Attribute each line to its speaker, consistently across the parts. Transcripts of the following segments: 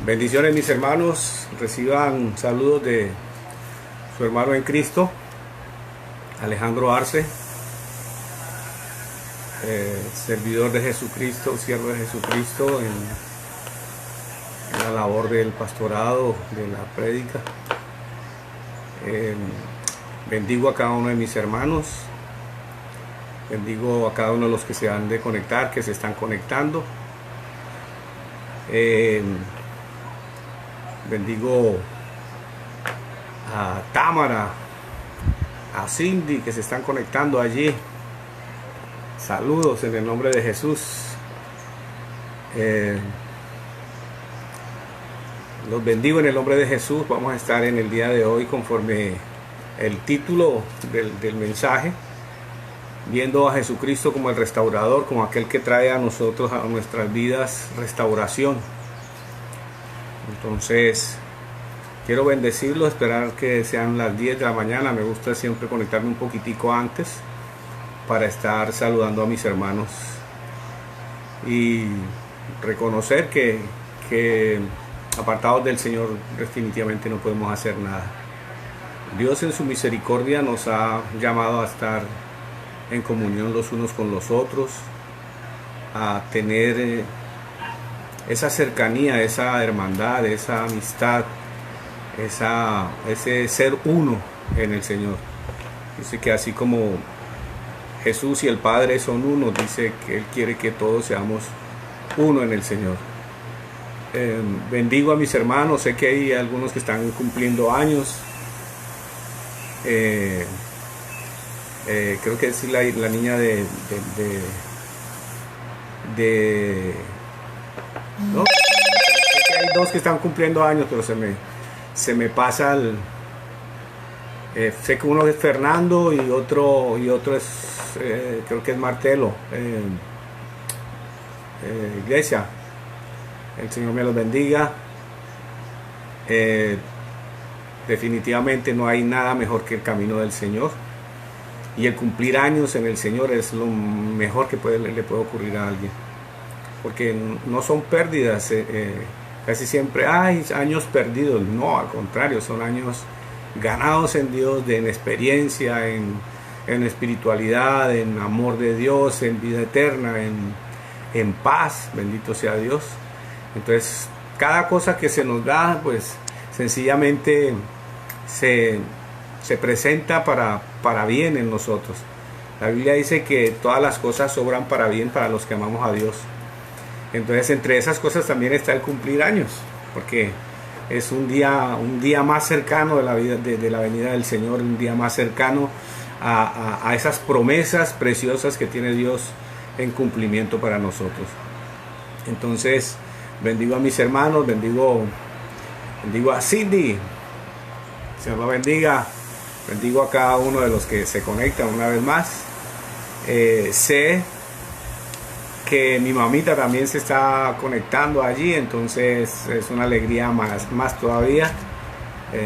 Speaker 1: Bendiciones, mis hermanos, reciban saludos de su hermano en Cristo, Alejandro Arce, servidor de Jesucristo, siervo de Jesucristo en la labor del pastorado, de la prédica. Bendigo a cada uno de mis hermanos, bendigo a cada uno de los que se han de conectar, que se están conectando. Bendigo a Támara, a Cindy, que se están conectando allí. Saludos en el nombre de Jesús. Los bendigo en el nombre de Jesús. Vamos a estar en el día de hoy conforme el título del mensaje, viendo a Jesucristo como el restaurador, como aquel que trae a nosotros, a nuestras vidas, restauración. Entonces, quiero bendecirlo, esperar que sean las 10 de la mañana. Me gusta siempre conectarme un poquitico antes para estar saludando a mis hermanos y reconocer que apartados del Señor definitivamente no podemos hacer nada. Dios en su misericordia nos ha llamado a estar en comunión los unos con los otros, a tener esa cercanía, esa hermandad, esa amistad, ese ser uno en el Señor. Dice que así como Jesús y el Padre son uno, dice que Él quiere que todos seamos uno en el Señor. Bendigo a mis hermanos, sé que hay algunos que están cumpliendo años. Creo que es la niña ¿no? Sé que hay dos que están cumpliendo años, pero se me pasa sé que uno es Fernando y otro es creo que es Martelo. Iglesia, el Señor me los bendiga. Definitivamente no hay nada mejor que el camino del Señor, y el cumplir años en el Señor es lo mejor que le puede ocurrir a alguien, porque no son pérdidas. Casi siempre hay años perdidos. No, al contrario, son años ganados en Dios, en experiencia, en espiritualidad, en amor de Dios, en vida eterna, en paz. Bendito sea Dios. Entonces, cada cosa que se nos da, pues sencillamente se presenta para bien en nosotros. La Biblia dice que todas las cosas obran para bien para los que amamos a Dios. Entonces, entre esas cosas también está el cumplir años, porque es un día más cercano de la vida, de la venida del Señor, un día más cercano a esas promesas preciosas que tiene Dios en cumplimiento para nosotros. Entonces, bendigo a mis hermanos, bendigo a Cindy, Señor la bendiga. Bendigo a cada uno de los que se conectan una vez más. Sé que mi mamita también se está conectando allí, entonces es una alegría más todavía.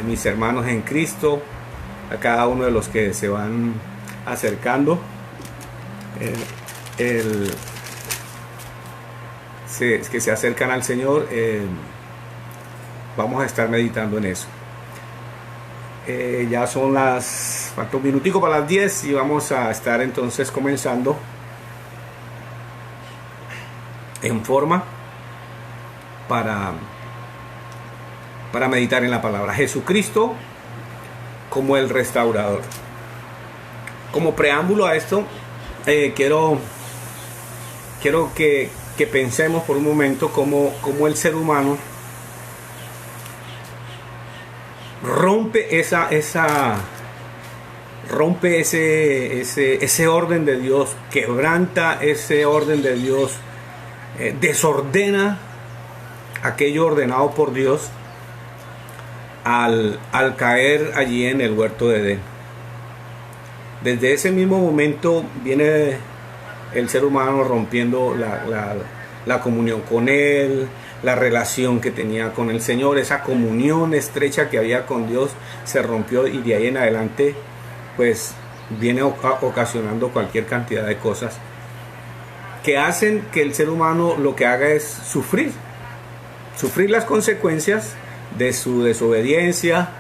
Speaker 1: Mis hermanos en Cristo, a cada uno de los que se van acercando, que se acercan al Señor. Vamos a estar meditando en eso. Ya son un minutico para las 10 y vamos a estar entonces comenzando en forma para meditar en la palabra. Jesucristo como el restaurador. Como preámbulo a esto, quiero que pensemos por un momento cómo el ser humano rompe ese orden de Dios, quebranta ese orden de Dios, desordena aquello ordenado por Dios al caer allí en el huerto de Edén. Desde ese mismo momento viene el ser humano rompiendo la comunión con Él, la relación que tenía con el Señor, esa comunión estrecha que había con Dios se rompió, y de ahí en adelante pues viene ocasionando cualquier cantidad de cosas que hacen que el ser humano lo que haga es sufrir. sufrir las consecuencias de su desobediencia,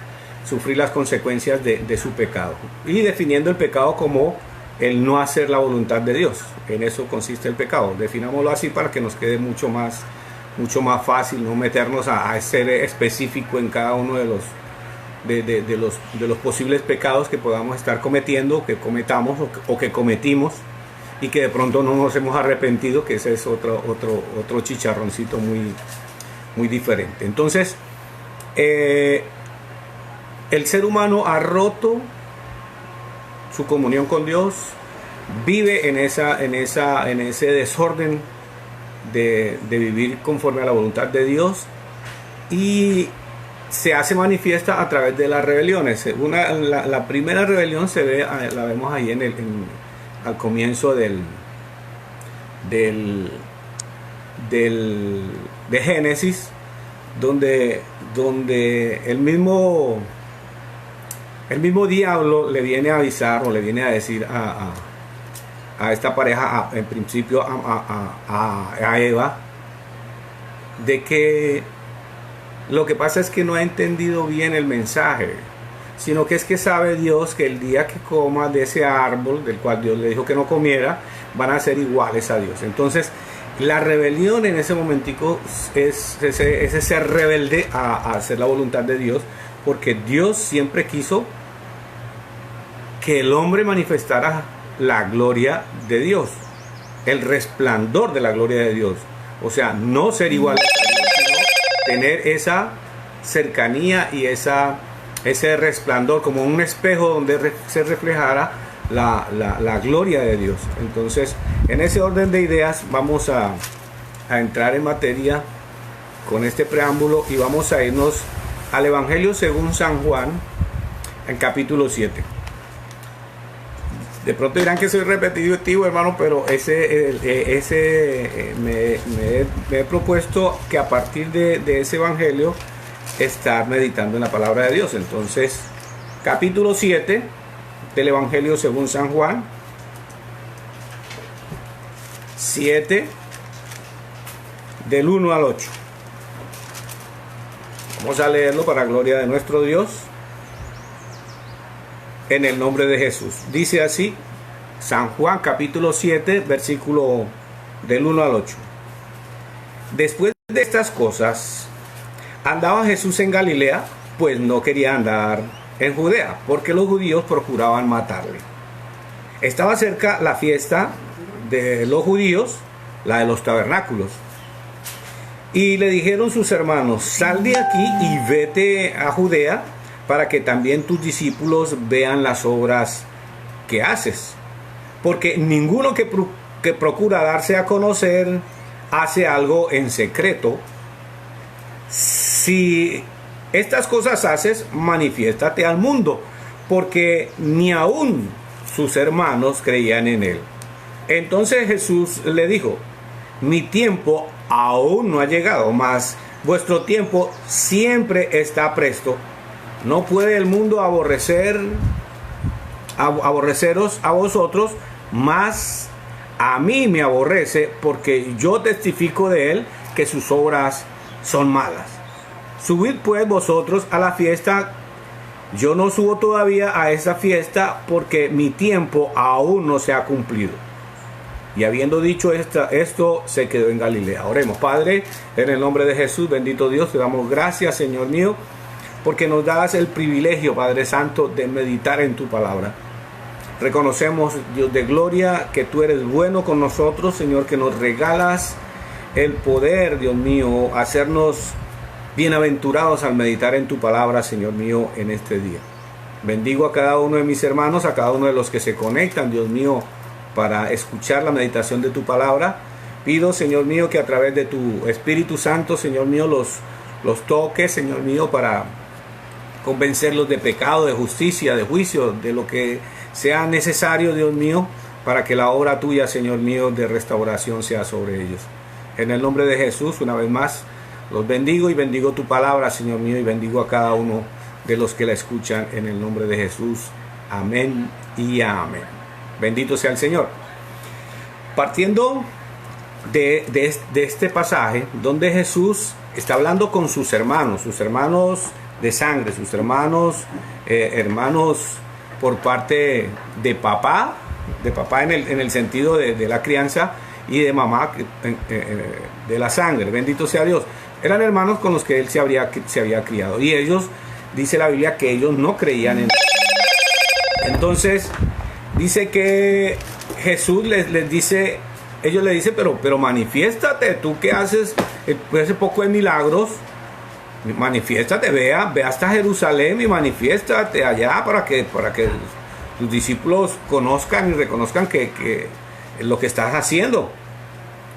Speaker 1: sufrir las consecuencias de su pecado, y definiendo el pecado como el no hacer la voluntad de Dios. En eso consiste el pecado. Definámoslo así para que nos quede mucho más fácil, no meternos a ser específico en cada uno de los posibles pecados que podamos estar cometiendo, que cometamos o que cometimos, y que de pronto no nos hemos arrepentido, que ese es otro chicharroncito muy diferente. Entonces, el ser humano ha roto su comunión con Dios, vive en ese desorden de vivir conforme a la voluntad de Dios, y se hace manifiesta a través de las rebeliones. La primera rebelión la vemos ahí al comienzo de Génesis, donde el mismo diablo le viene a avisar, o le viene a decir a esta pareja, en principio a Eva, de que lo que pasa es que no ha entendido bien el mensaje, sino que es que sabe Dios que el día que coma de ese árbol del cual Dios le dijo que no comiera, van a ser iguales a Dios. Entonces, la rebelión en ese momentico es ese ser rebelde a hacer la voluntad de Dios, porque Dios siempre quiso que el hombre manifestara la gloria de Dios, el resplandor de la gloria de Dios. O sea, no ser igual a Dios, sino tener esa cercanía y ese resplandor, como un espejo donde se reflejara la gloria de Dios. Entonces, en ese orden de ideas vamos a entrar en materia con este preámbulo, y vamos a irnos al Evangelio según San Juan, en capítulo 7. De pronto dirán que soy repetitivo, hermano, pero me he propuesto que a partir de ese Evangelio estar meditando en la palabra de Dios. Entonces, capítulo 7 del Evangelio según San Juan, 7 del 1 al 8. Vamos a leerlo para gloria de nuestro Dios, en el nombre de Jesús. Dice así San Juan capítulo 7, versículo del 1 al 8. Después de estas cosas, andaba Jesús en Galilea, pues no quería andar en Judea, porque los judíos procuraban matarle. Estaba cerca la fiesta de los judíos, la de los tabernáculos. Y le dijeron sus hermanos: sal de aquí y vete a Judea, para que también tus discípulos vean las obras que haces. Porque ninguno que procura darse a conocer hace algo en secreto. Si estas cosas haces, manifiéstate al mundo, porque ni aún sus hermanos creían en él. Entonces Jesús le dijo: mi tiempo aún no ha llegado, mas vuestro tiempo siempre está presto. No puede el mundo aborreceros a vosotros, mas a mí me aborrece, porque yo testifico de él que sus obras son malas. Subid pues vosotros a la fiesta. Yo no subo todavía a esa fiesta, porque mi tiempo aún no se ha cumplido. Y habiendo dicho esto, se quedó en Galilea. Oremos. Padre, en el nombre de Jesús, bendito Dios, te damos gracias, Señor mío, porque nos das el privilegio, Padre Santo, de meditar en tu palabra. Reconocemos, Dios de gloria, que tú eres bueno con nosotros, Señor, que nos regalas el poder, Dios mío, hacernos bienaventurados al meditar en tu palabra, Señor mío, en este día. Bendigo a cada uno de mis hermanos, a cada uno de los que se conectan, Dios mío, para escuchar la meditación de tu palabra. Pido, Señor mío, que a través de tu Espíritu Santo, Señor mío, los toques, Señor mío, para convencerlos de pecado, de justicia, de juicio, de lo que sea necesario, Dios mío, para que la obra tuya, Señor mío, de restauración sea sobre ellos. En el nombre de Jesús, una vez más, los bendigo y bendigo tu palabra, Señor mío, y bendigo a cada uno de los que la escuchan en el nombre de Jesús. Amén y amén. Bendito sea el Señor. Partiendo de este pasaje donde Jesús está hablando con sus hermanos de sangre, sus hermanos, hermanos por parte de papá en el sentido de la crianza, y de mamá de la sangre, bendito sea Dios. Eran hermanos con los que él se había criado, y ellos, dice la Biblia, que ellos no creían en él. Entonces dice que Jesús les dice, ellos le dicen, pero manifiéstate, tú que haces ese poco de milagros, manifiéstate, ve hasta Jerusalén y manifiéstate allá para que tus discípulos conozcan y reconozcan que lo que estás haciendo.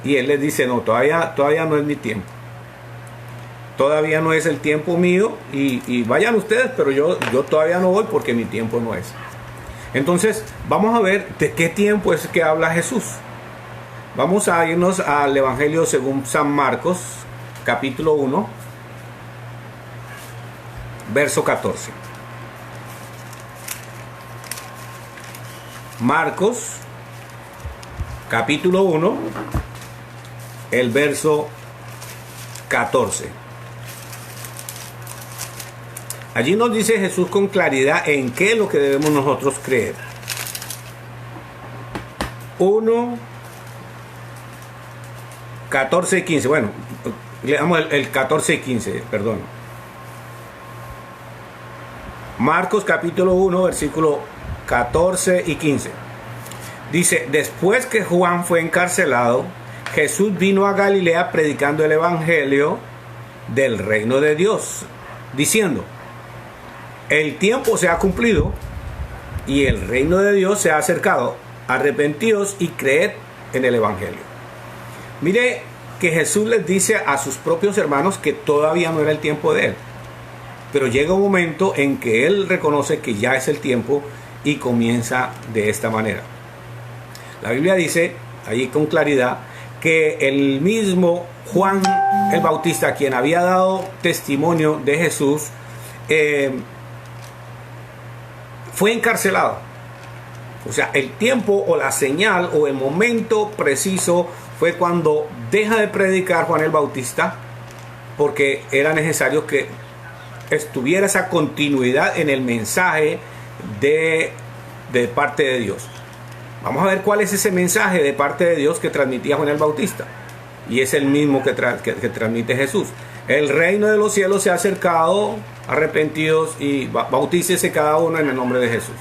Speaker 1: Y él les dice, no, todavía no es mi tiempo, todavía no es el tiempo mío, y vayan ustedes, pero yo todavía no voy porque mi tiempo no es. Entonces vamos a ver de qué tiempo es que habla Jesús. Vamos a irnos al Evangelio según San Marcos, capítulo 1, verso 14. Marcos, capítulo 1, el verso 14. Allí nos dice Jesús con claridad en qué es lo que debemos nosotros creer. 1, 14 y 15. Bueno, leamos el 14 y 15, perdón. Marcos capítulo 1, versículo 14 y 15. Dice, después que Juan fue encarcelado, Jesús vino a Galilea predicando el evangelio del reino de Dios, diciendo, el tiempo se ha cumplido y el reino de Dios se ha acercado. Arrepentíos y creed en el evangelio. Mire que Jesús les dice a sus propios hermanos que todavía no era el tiempo de él. Pero llega un momento en que él reconoce que ya es el tiempo y comienza de esta manera. La Biblia dice, ahí con claridad, que el mismo Juan el Bautista, quien había dado testimonio de Jesús, fue encarcelado. O sea, el tiempo o la señal o el momento preciso fue cuando deja de predicar Juan el Bautista, porque era necesario que estuviera esa continuidad en el mensaje de parte de Dios. Vamos a ver cuál es ese mensaje de parte de Dios que transmitía Juan el Bautista, y es el mismo que transmite Jesús. El reino de los cielos se ha acercado, arrepentidos y bautícese cada uno en el nombre de Jesús.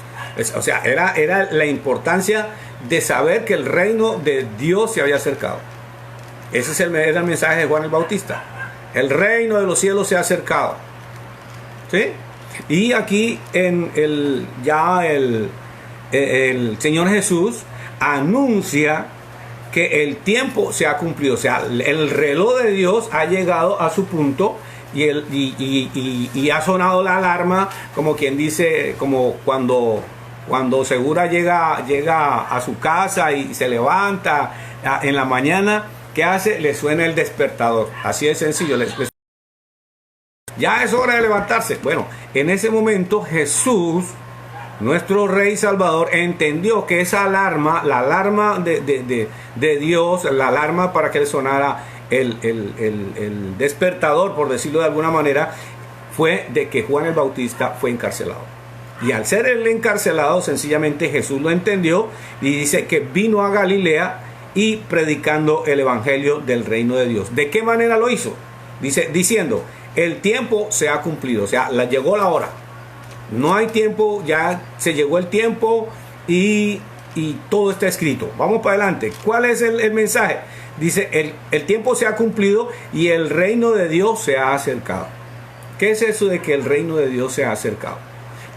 Speaker 1: O sea, era la importancia de saber que el reino de Dios se había acercado. Ese era el mensaje de Juan el Bautista. El reino de los cielos se ha acercado. ¿Sí? Y aquí el Señor Jesús anuncia que el tiempo se ha cumplido. O sea, el reloj de Dios ha llegado a su punto y ha sonado la alarma, como quien dice, como cuando Segura llega a su casa y se levanta en la mañana, ¿qué hace? Le suena el despertador. Así de sencillo. Ya es hora de levantarse. Bueno, en ese momento Jesús, nuestro Rey Salvador, entendió que esa alarma, la alarma de Dios, la alarma para que le sonara el despertador, por decirlo de alguna manera, fue de que Juan el Bautista fue encarcelado. Y al ser él encarcelado, sencillamente Jesús lo entendió y dice que vino a Galilea y predicando el evangelio del reino de Dios. ¿De qué manera lo hizo? Dice, diciendo, el tiempo se ha cumplido, o sea, llegó la hora. No hay tiempo, ya se llegó el tiempo y todo está escrito. Vamos para adelante. ¿Cuál es el mensaje? Dice, el tiempo se ha cumplido y el reino de Dios se ha acercado. ¿Qué es eso de que el reino de Dios se ha acercado?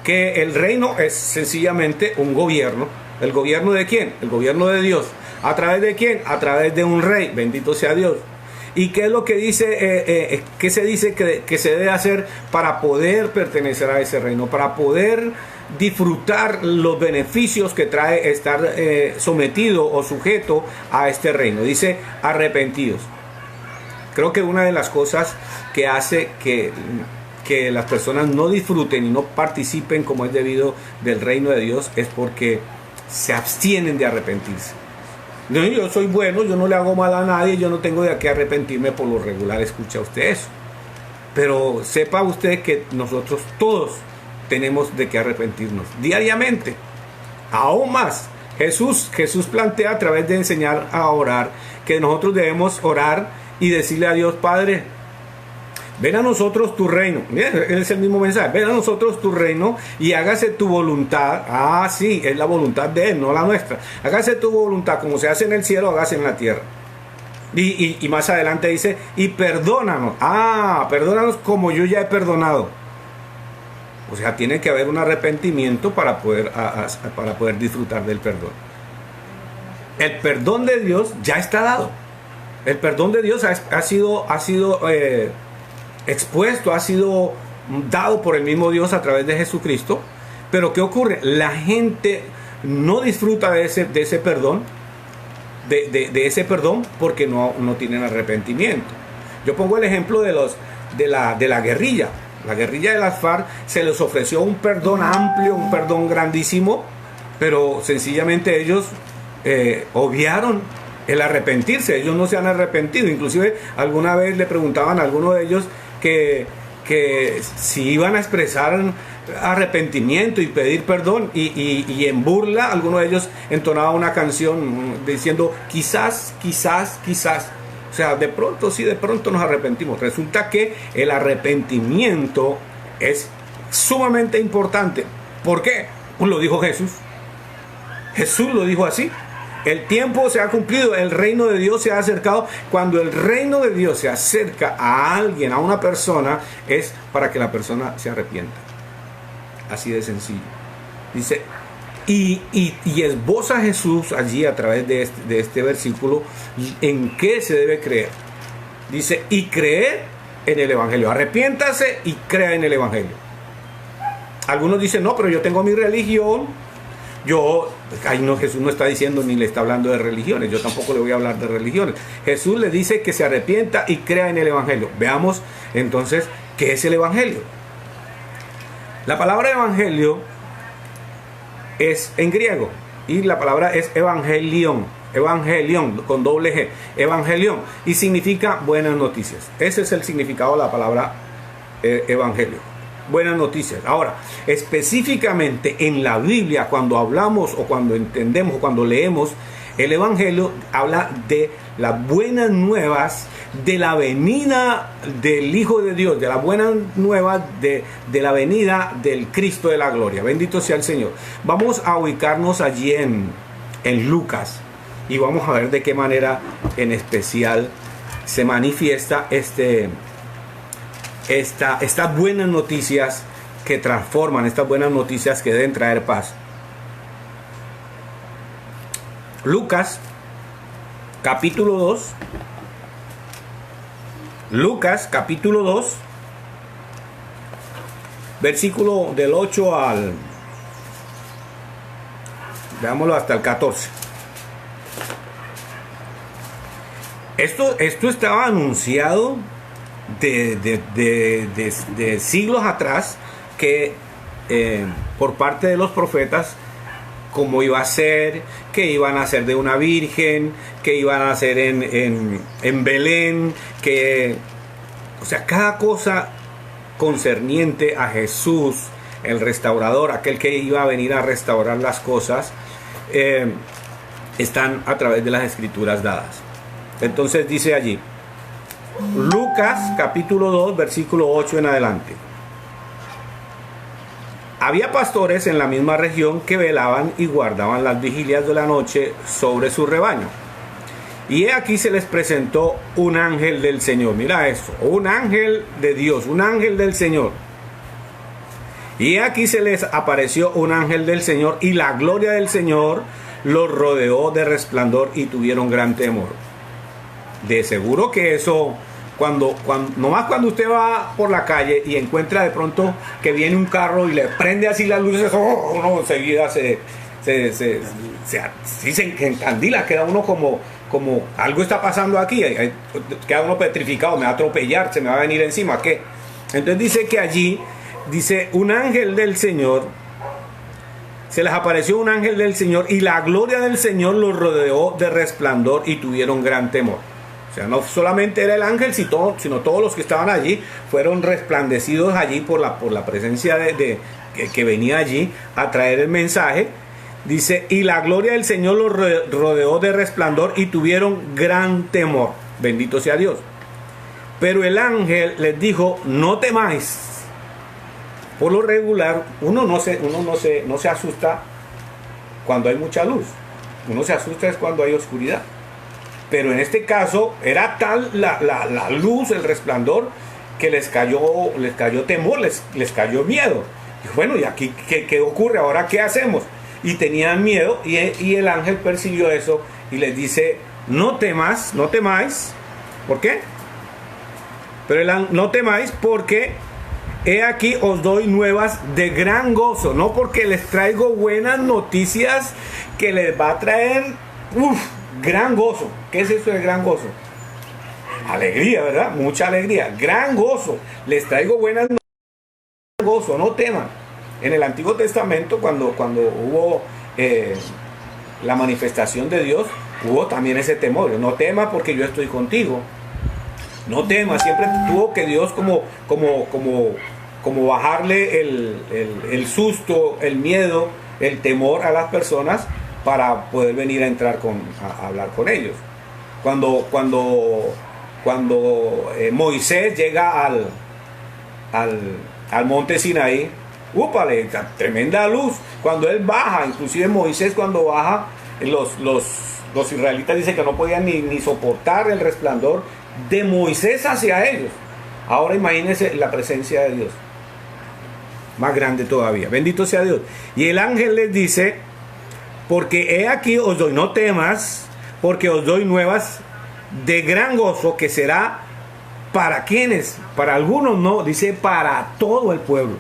Speaker 1: Que el reino es sencillamente un gobierno. ¿El gobierno de quién? El gobierno de Dios. ¿A través de quién? A través de un rey. Bendito sea Dios. ¿Y qué es lo que dice, qué se dice que se debe hacer para poder pertenecer a ese reino? Para poder disfrutar los beneficios que trae estar sometido o sujeto a este reino. Dice, arrepentidos. Creo que una de las cosas que hace que las personas no disfruten y no participen como es debido del reino de Dios es porque se abstienen de arrepentirse. No, yo soy bueno, yo no le hago mal a nadie, yo no tengo de qué arrepentirme por lo regular, escucha usted eso. Pero sepa usted que nosotros todos tenemos de qué arrepentirnos diariamente. Aún más, Jesús plantea a través de enseñar a orar que nosotros debemos orar y decirle a Dios: Padre, ven a nosotros tu reino. Mira, es el mismo mensaje. Ven a nosotros tu reino y hágase tu voluntad. Ah, sí, es la voluntad de Él, no la nuestra. Hágase tu voluntad, como se hace en el cielo, hágase en la tierra. Y más adelante dice: y perdónanos. Ah, perdónanos como yo ya he perdonado. O sea, tiene que haber un arrepentimiento para poder disfrutar del perdón. El perdón de Dios ya está dado. El perdón de Dios ha sido expuesto, ha sido dado por el mismo Dios a través de Jesucristo. Pero ¿qué ocurre? La gente no disfruta de ese perdón, de ese perdón, porque no tienen arrepentimiento. Yo pongo el ejemplo de la guerrilla. La guerrilla de las FARC se les ofreció un perdón amplio, un perdón grandísimo, pero sencillamente ellos obviaron el arrepentirse. Ellos no se han arrepentido. Inclusive alguna vez le preguntaban a alguno de ellos que si iban a expresar arrepentimiento y pedir perdón, y en burla alguno de ellos entonaba una canción diciendo: quizás. O sea, de pronto sí, de pronto nos arrepentimos. Resulta que el arrepentimiento es sumamente importante. ¿Por qué? Pues lo dijo Jesús. Jesús lo dijo así: el tiempo se ha cumplido, el reino de Dios se ha acercado. Cuando el reino de Dios se acerca a alguien, a una persona, es para que la persona se arrepienta. Así de sencillo. Dice, y esboza Jesús allí a través de este versículo en qué se debe creer. Dice: y creer en el Evangelio. Arrepiéntase y crea en el Evangelio. Algunos dicen: no, pero yo tengo mi religión. Jesús no está diciendo ni le está hablando de religiones. Yo tampoco le voy a hablar de religiones. Jesús le dice que se arrepienta y crea en el Evangelio. Veamos entonces qué es el Evangelio. La palabra Evangelio es en griego y la palabra es evangelion con doble G, evangelion, y significa buenas noticias. Ese es el significado de la palabra evangelio, buenas noticias. Ahora, específicamente en la Biblia, cuando hablamos o cuando entendemos o cuando leemos el evangelio, habla de las buenas nuevas de la venida del Hijo de Dios, de las buenas nuevas de la venida del Cristo de la gloria. Bendito sea el Señor. Vamos a ubicarnos allí en Lucas y vamos a ver de qué manera en especial se manifiesta estas buenas noticias que transforman, estas buenas noticias que deben traer paz. Lucas capítulo 2. Lucas capítulo 2, versículo del 8 al, veámoslo, hasta el 14. Esto estaba anunciado de siglos atrás, que por parte de los profetas, cómo iba a ser, que iban a ser de una virgen, que iban a ser en Belén, o sea, cada cosa concerniente a Jesús, el restaurador, aquel que iba a venir a restaurar las cosas, están a través de las escrituras dadas. Entonces dice allí, Lucas capítulo 2, versículo 8 en adelante. Había pastores en la misma región que velaban y guardaban las vigilias de la noche sobre su rebaño. Y he aquí se les presentó un ángel del Señor. Mira esto, un ángel de Dios, un ángel del Señor. Y he aquí se les apareció un ángel del Señor, y la gloria del Señor los rodeó de resplandor y tuvieron gran temor. De seguro que eso, nomás cuando usted va por la calle y encuentra de pronto que viene un carro y le prende así las luces, uno enseguida se encandila, queda uno como algo está pasando aquí, queda uno petrificado, me va a atropellar, se me va a venir encima, ¿qué? Entonces dice que allí, dice, un ángel del Señor se les apareció un ángel del Señor y la gloria del Señor los rodeó de resplandor y tuvieron gran temor. O sea, no solamente era el ángel, sino todos los que estaban allí fueron resplandecidos allí por la presencia que venía allí a traer el mensaje. Dice, y la gloria del Señor los rodeó de resplandor y tuvieron gran temor. Bendito sea Dios. Pero el ángel les dijo, no temáis. Por lo regular, uno no se asusta cuando hay mucha luz. Uno se asusta es cuando hay oscuridad. Pero en este caso era tal la luz, el resplandor, que les cayó temor, les cayó miedo. Y bueno, ¿y aquí qué ocurre? ¿Ahora qué hacemos? Y tenían miedo y el ángel percibió eso y les dice, no temáis. ¿Por qué? Pero no temáis porque he aquí os doy nuevas de gran gozo. No porque les traigo buenas noticias que les va a traer gran gozo. ¿Qué es eso de gran gozo? Alegría, ¿verdad? Mucha alegría. Gran gozo. Les traigo buenas noticias. Gozo, no teman. En el Antiguo Testamento, cuando hubo la manifestación de Dios, hubo también ese temor. No temas porque yo estoy contigo. No temas. Siempre tuvo que Dios como bajarle el susto, el miedo, el temor a las personas para poder venir a entrar a hablar con ellos. Cuando Moisés llega al monte Sinaí, ¡úpale! Tremenda luz. Cuando él baja, inclusive Moisés cuando baja, los israelitas dicen que no podían ni soportar el resplandor de Moisés hacia ellos. Ahora imagínense la presencia de Dios. Más grande todavía. Bendito sea Dios. Y el ángel les dice, porque he aquí os doy, no temas, porque os doy nuevas de gran gozo que será para quienes, para algunos no, dice para todo el pueblo.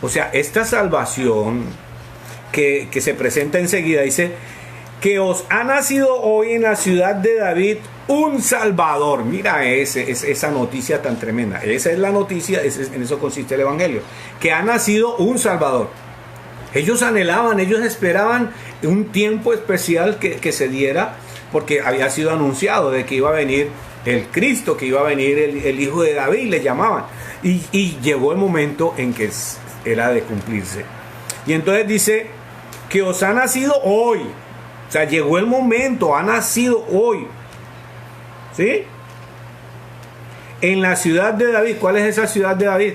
Speaker 1: O sea, esta salvación que se presenta enseguida, dice que os ha nacido hoy en la ciudad de David un Salvador. Mira esa noticia tan tremenda. Esa es la noticia, en eso consiste el Evangelio. Que ha nacido un Salvador. Ellos anhelaban, ellos esperaban un tiempo especial que se diera, porque había sido anunciado de que iba a venir el Cristo, que iba a venir el Hijo de David, le llamaban. Y llegó el momento en que era de cumplirse. Y entonces dice que os ha nacido hoy. O sea, llegó el momento, ha nacido hoy. ¿Sí? En la ciudad de David. ¿Cuál es esa ciudad de David?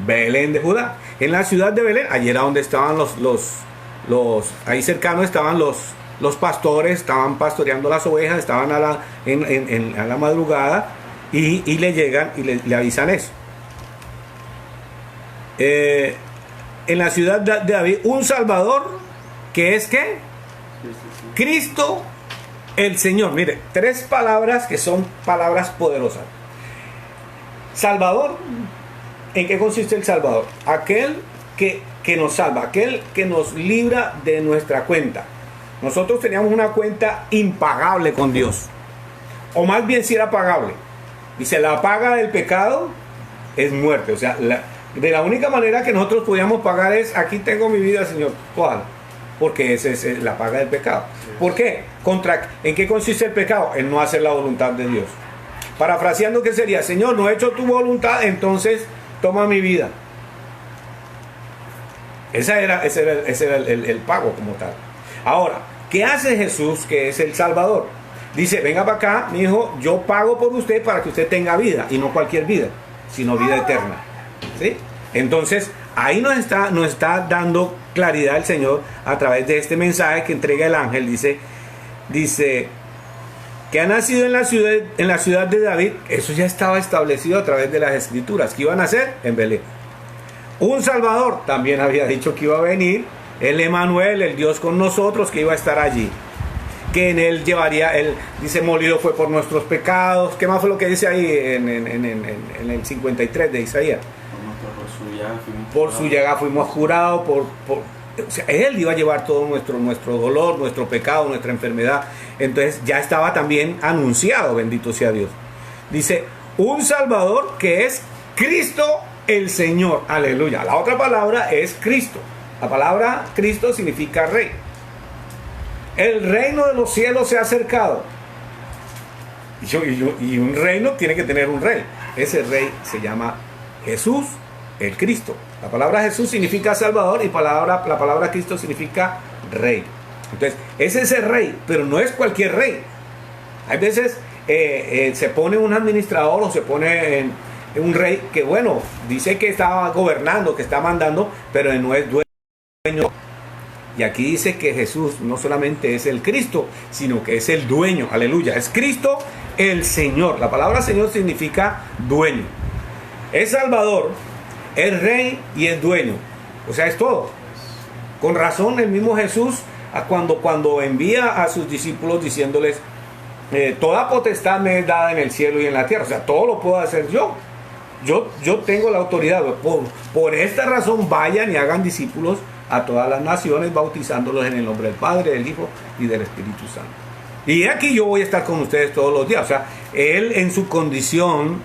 Speaker 1: Belén de Judá. En la ciudad de Belén, allí era donde estaban ahí cercanos estaban los pastores, estaban pastoreando las ovejas, estaban a la madrugada y le llegan y le avisan eso. En la ciudad de David, un Salvador, que es ¿qué? Cristo el Señor. Mire, 3 palabras que son palabras poderosas. Salvador. ¿En qué consiste el Salvador? Aquel que nos salva, aquel que nos libra de nuestra cuenta. Nosotros teníamos una cuenta impagable con Dios, o más bien si era pagable. Dice, la paga del pecado es muerte. O sea, de la única manera que nosotros podíamos pagar es, aquí tengo mi vida, Señor. ¿Cuál? Porque esa es la paga del pecado. ¿Por qué? ¿En qué consiste el pecado? En no hacer la voluntad de Dios. Parafraseando, ¿qué sería? Señor, no he hecho tu voluntad, entonces toma mi vida. Ese era el pago como tal. Ahora, ¿qué hace Jesús, que es el Salvador? Dice, venga para acá, mi hijo, yo pago por usted para que usted tenga vida, y no cualquier vida, sino vida eterna. ¿Sí? Entonces, ahí nos está dando claridad el Señor a través de este mensaje que entrega el ángel. Dice que ha nacido en la ciudad de David. Eso ya estaba establecido a través de las Escrituras, que iban a nacer en Belén. Un Salvador, también había dicho que iba a venir, el Emanuel, el Dios con nosotros, que iba a estar allí, que en él llevaría, dice, molido fue por nuestros pecados. ¿Qué más fue lo que dice ahí en el 53 de Isaías? Por su llaga fuimos jurados, o sea, él iba a llevar todo nuestro dolor, nuestro pecado, nuestra enfermedad. Entonces ya estaba también anunciado, bendito sea Dios. Dice, un Salvador que es Cristo el Señor. Aleluya. La otra palabra es Cristo. La palabra Cristo significa rey. El reino de los cielos se ha acercado. Y un reino tiene que tener un rey. Ese rey se llama Jesús, el Cristo. La palabra Jesús significa Salvador y la palabra Cristo significa rey. Entonces, es ese rey, pero no es cualquier rey. Hay veces se pone un administrador o se pone un rey que, bueno, dice que está gobernando, que está mandando, pero no es dueño. Y aquí dice que Jesús no solamente es el Cristo, sino que es el dueño. Aleluya. Es Cristo el Señor. La palabra Señor significa dueño. Es Salvador, es Rey y es dueño. O sea, es todo. Con razón el mismo Jesús cuando envía a sus discípulos diciéndoles, toda potestad me es dada en el cielo y en la tierra. O sea, todo lo puedo hacer yo. Yo tengo la autoridad. Por esta razón vayan y hagan discípulos a todas las naciones, bautizándolos en el nombre del Padre, del Hijo y del Espíritu Santo. Y aquí yo voy a estar con ustedes todos los días. O sea, Él en su condición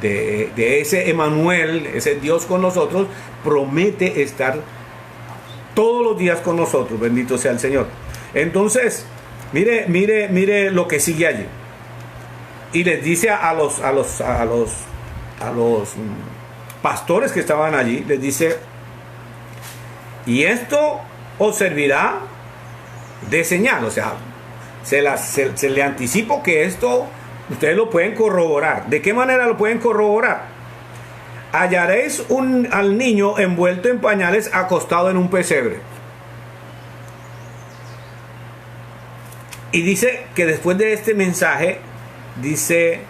Speaker 1: de ese Emmanuel, ese Dios con nosotros, promete estar todos los días con nosotros. Bendito sea el Señor. Entonces, mire lo que sigue allí. Y les dice a los pastores que estaban allí, les dice: y esto os servirá de señal. O sea, se le anticipo que esto ustedes lo pueden corroborar. ¿De qué manera lo pueden corroborar? Hallaréis al niño envuelto en pañales, acostado en un pesebre. Y dice que después de este mensaje, dice,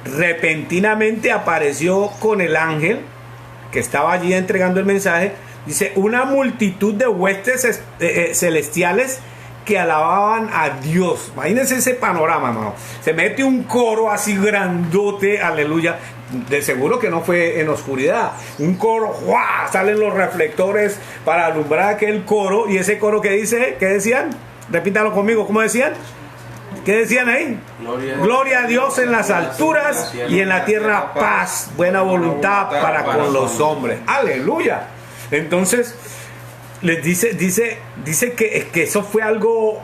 Speaker 1: repentinamente apareció con el ángel que estaba allí entregando el mensaje. Dice, una multitud de huestes celestiales que alababan a Dios. Imagínense ese panorama, hermano. Se mete un coro así grandote, aleluya. De seguro que no fue en oscuridad. Un coro, ¡guau! Salen los reflectores para alumbrar aquel coro. Y ese coro que dice, ¿qué decían? Repítalo conmigo, ¿cómo decían? ¿Qué decían ahí? Gloria a Dios en las alturas y en la tierra paz, buena voluntad para con los hombres. Aleluya. Entonces les dice que eso fue algo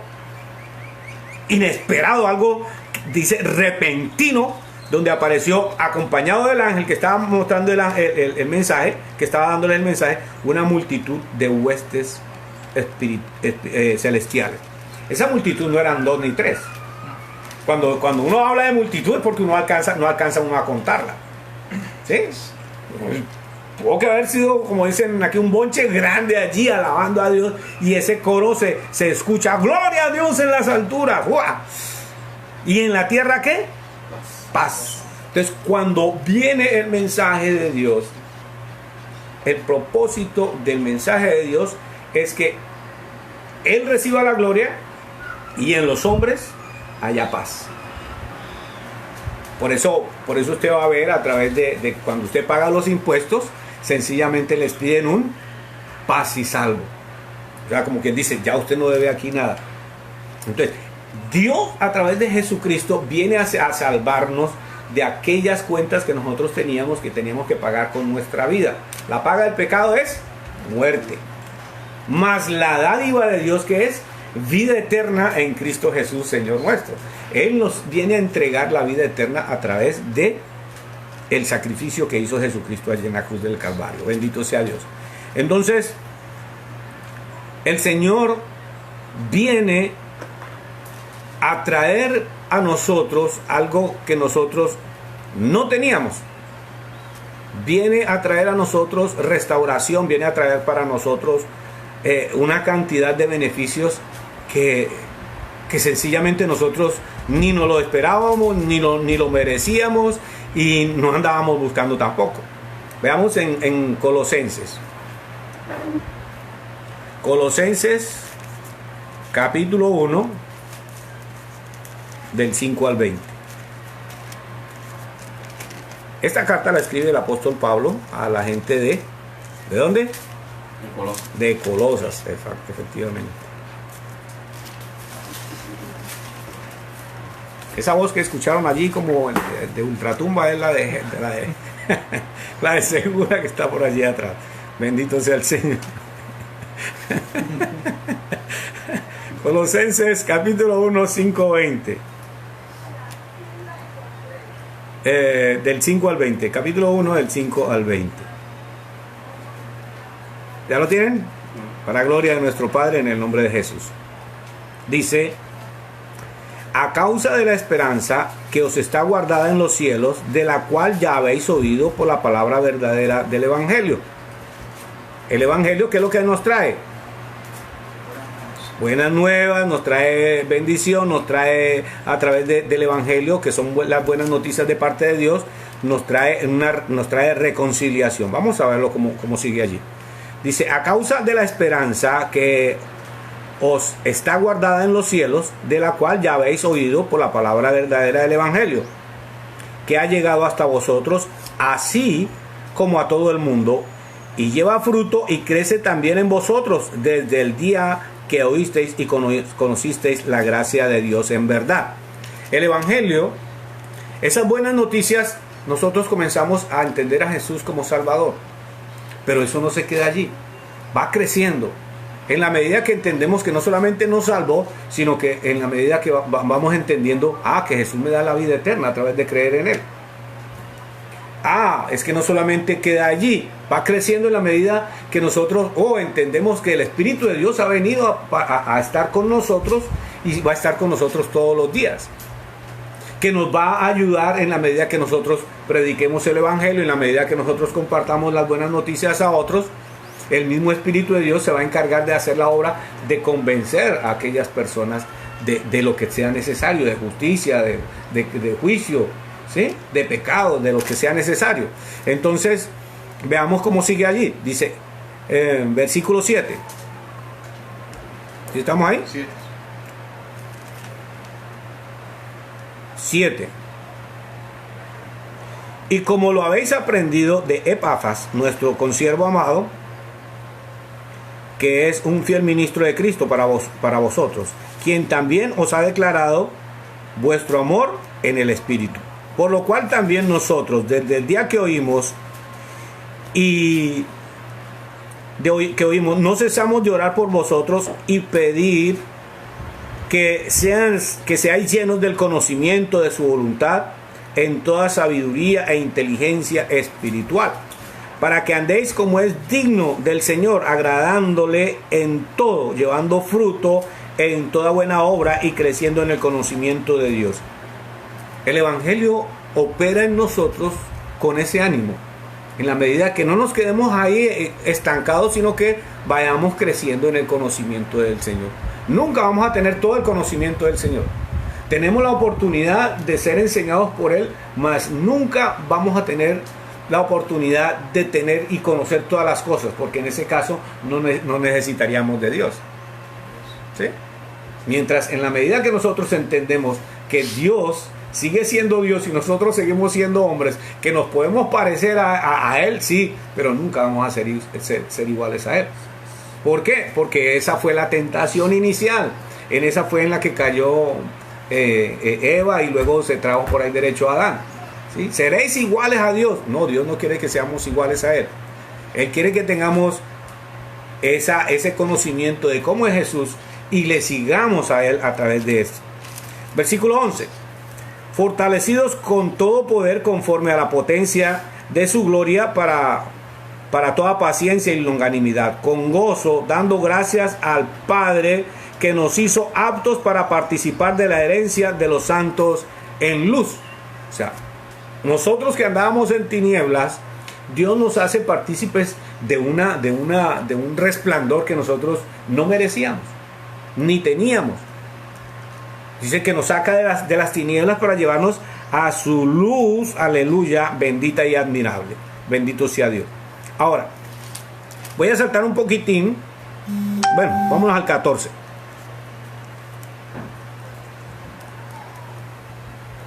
Speaker 1: inesperado, algo, dice, repentino, donde apareció acompañado del ángel que estaba mostrando el mensaje, que estaba dándole el mensaje, una multitud de huestes celestiales. Esa multitud no eran 2 ni 3. Cuando uno habla de multitud es porque no alcanza uno a contarla. ¿Sí? Tuvo que haber sido, como dicen aquí, un bonche grande allí alabando a Dios, y ese coro se escucha, gloria a Dios en las alturas. ¡Guau! ¿Y en la tierra qué? Paz. Entonces, cuando viene el mensaje de Dios, el propósito del mensaje de Dios es que Él reciba la gloria y en los hombres haya paz. Por eso usted va a ver a través de cuando usted paga los impuestos, sencillamente les piden un paz y salvo. O sea, como quien dice, ya usted no debe aquí nada. Entonces, Dios a través de Jesucristo viene a salvarnos de aquellas cuentas que nosotros teníamos que pagar con nuestra vida. La paga del pecado es muerte. Mas la dádiva de Dios, que es vida eterna en Cristo Jesús, Señor nuestro. Él nos viene a entregar la vida eterna a través de el sacrificio que hizo Jesucristo allí en la cruz del Calvario. Bendito sea Dios. Entonces, el Señor viene a traer a nosotros algo que nosotros no teníamos. Viene a traer a nosotros restauración, viene a traer para nosotros una cantidad de beneficios que sencillamente nosotros ni nos lo esperábamos, ni lo merecíamos, y no andábamos buscando tampoco. Veamos en Colosenses. Colosenses capítulo 1, del 5 al 20. Esta carta la escribe el apóstol Pablo a la gente ¿de dónde? De Colosas, efectivamente. Esa voz que escucharon allí como de ultratumba es la de Segura, que está por allí atrás. Bendito sea el Señor. Colosenses capítulo 1, 5, 20. Del 5 al 20. Capítulo 1, del 5 al 20. ¿Ya lo tienen? Para gloria de nuestro Padre, en el nombre de Jesús. Dice: a causa de la esperanza que os está guardada en los cielos, de la cual ya habéis oído por la palabra verdadera del Evangelio. El Evangelio, ¿qué es lo que nos trae? Buenas nuevas, nos trae bendición, nos trae a través del Evangelio, que son las buenas noticias de parte de Dios, nos trae reconciliación. Vamos a verlo cómo sigue allí. Dice: a causa de la esperanza que os está guardada en los cielos, de la cual ya habéis oído por la palabra verdadera del Evangelio, que ha llegado hasta vosotros, así como a todo el mundo, y lleva fruto y crece también en vosotros desde el día que oísteis y conocisteis la gracia de Dios en verdad. El Evangelio, esas buenas noticias, nosotros comenzamos a entender a Jesús como Salvador, pero eso no se queda allí, va creciendo. En la medida que entendemos que no solamente nos salvó, sino que en la medida que vamos entendiendo, que Jesús me da la vida eterna a través de creer en Él. Es que no solamente queda allí, va creciendo en la medida que nosotros entendemos que el Espíritu de Dios ha venido a estar con nosotros y va a estar con nosotros todos los días. Que nos va a ayudar en la medida que nosotros prediquemos el Evangelio, en la medida que nosotros compartamos las buenas noticias a otros. El mismo Espíritu de Dios se va a encargar de hacer la obra de convencer a aquellas personas de lo que sea necesario, de justicia, de juicio, ¿sí? De pecado, de lo que sea necesario. Entonces, veamos cómo sigue allí. Dice, versículo 7. ¿Sí estamos ahí? 7. Y como lo habéis aprendido de Epafras, nuestro consiervo amado, que es un fiel ministro de Cristo para vosotros, quien también os ha declarado vuestro amor en el Espíritu. Por lo cual también nosotros, desde el día que oímos no cesamos de orar por vosotros y pedir que seáis llenos del conocimiento de su voluntad en toda sabiduría e inteligencia espiritual, para que andéis como es digno del Señor, agradándole en todo, llevando fruto en toda buena obra y creciendo en el conocimiento de Dios. El Evangelio opera en nosotros con ese ánimo, en la medida que no nos quedemos ahí estancados, sino que vayamos creciendo en el conocimiento del Señor. Nunca vamos a tener todo el conocimiento del Señor. Tenemos la oportunidad de ser enseñados por Él, mas nunca vamos a tener la oportunidad de tener y conocer todas las cosas, porque en ese caso no necesitaríamos de Dios. ¿Sí? Mientras en la medida que nosotros entendemos que Dios sigue siendo Dios y nosotros seguimos siendo hombres, que nos podemos parecer a Él, sí, pero nunca vamos a ser iguales a Él. ¿Por qué? Porque esa fue la tentación inicial. En esa fue en la que cayó Eva y luego se trajo por ahí derecho a Adán. ¿Sí? ¿Seréis iguales a Dios? No, Dios no quiere que seamos iguales a Él. Él quiere que tengamos ese conocimiento de cómo es Jesús y le sigamos a Él a través de esto. Versículo 11. Fortalecidos con todo poder conforme a la potencia de su gloria para toda paciencia y longanimidad, con gozo, dando gracias al Padre que nos hizo aptos para participar de la herencia de los santos en luz. O sea, nosotros que andábamos en tinieblas, Dios nos hace partícipes de un resplandor que nosotros no merecíamos, ni teníamos. Dice que nos saca de las tinieblas para llevarnos a su luz, aleluya, bendita y admirable. Bendito sea Dios. Ahora, voy a saltar un poquitín. Bueno, vámonos al 14.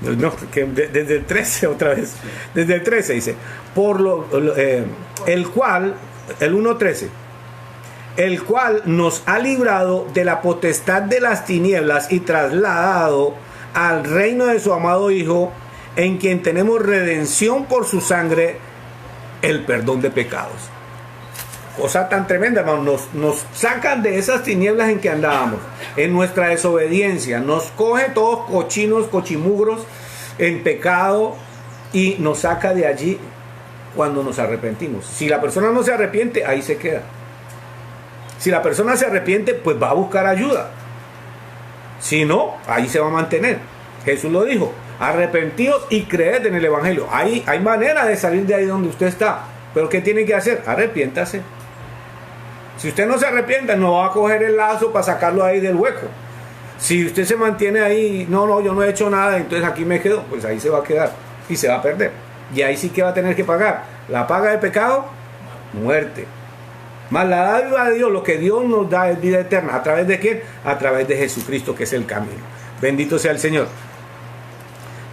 Speaker 1: No, que desde el 13 otra vez. Desde el 13 dice, el cual, el 1:13, el cual nos ha librado de la potestad de las tinieblas y trasladado al reino de su amado Hijo, en quien tenemos redención por su sangre, el perdón de pecados. Cosa tan tremenda, hermano. Nos sacan de esas tinieblas en que andábamos, en nuestra desobediencia. Nos coge todos cochinos, cochimugros, en pecado, y nos saca de allí cuando nos arrepentimos. Si la persona no se arrepiente, ahí se queda. Si la persona se arrepiente, pues va a buscar ayuda. Si no, ahí se va a mantener. Jesús lo dijo: arrepentidos y creed en el Evangelio. Hay manera de salir de ahí donde usted está. Pero ¿qué tiene que hacer? Arrepiéntase. Si usted no se arrepienta, no va a coger el lazo para sacarlo ahí del hueco. Si usted se mantiene ahí, no, yo no he hecho nada, entonces aquí me quedo, pues ahí se va a quedar y se va a perder. Y ahí sí que va a tener que pagar. La paga del pecado, muerte. Más la dádiva de Dios, lo que Dios nos da es vida eterna. ¿A través de quién? A través de Jesucristo, que es el camino. Bendito sea el Señor.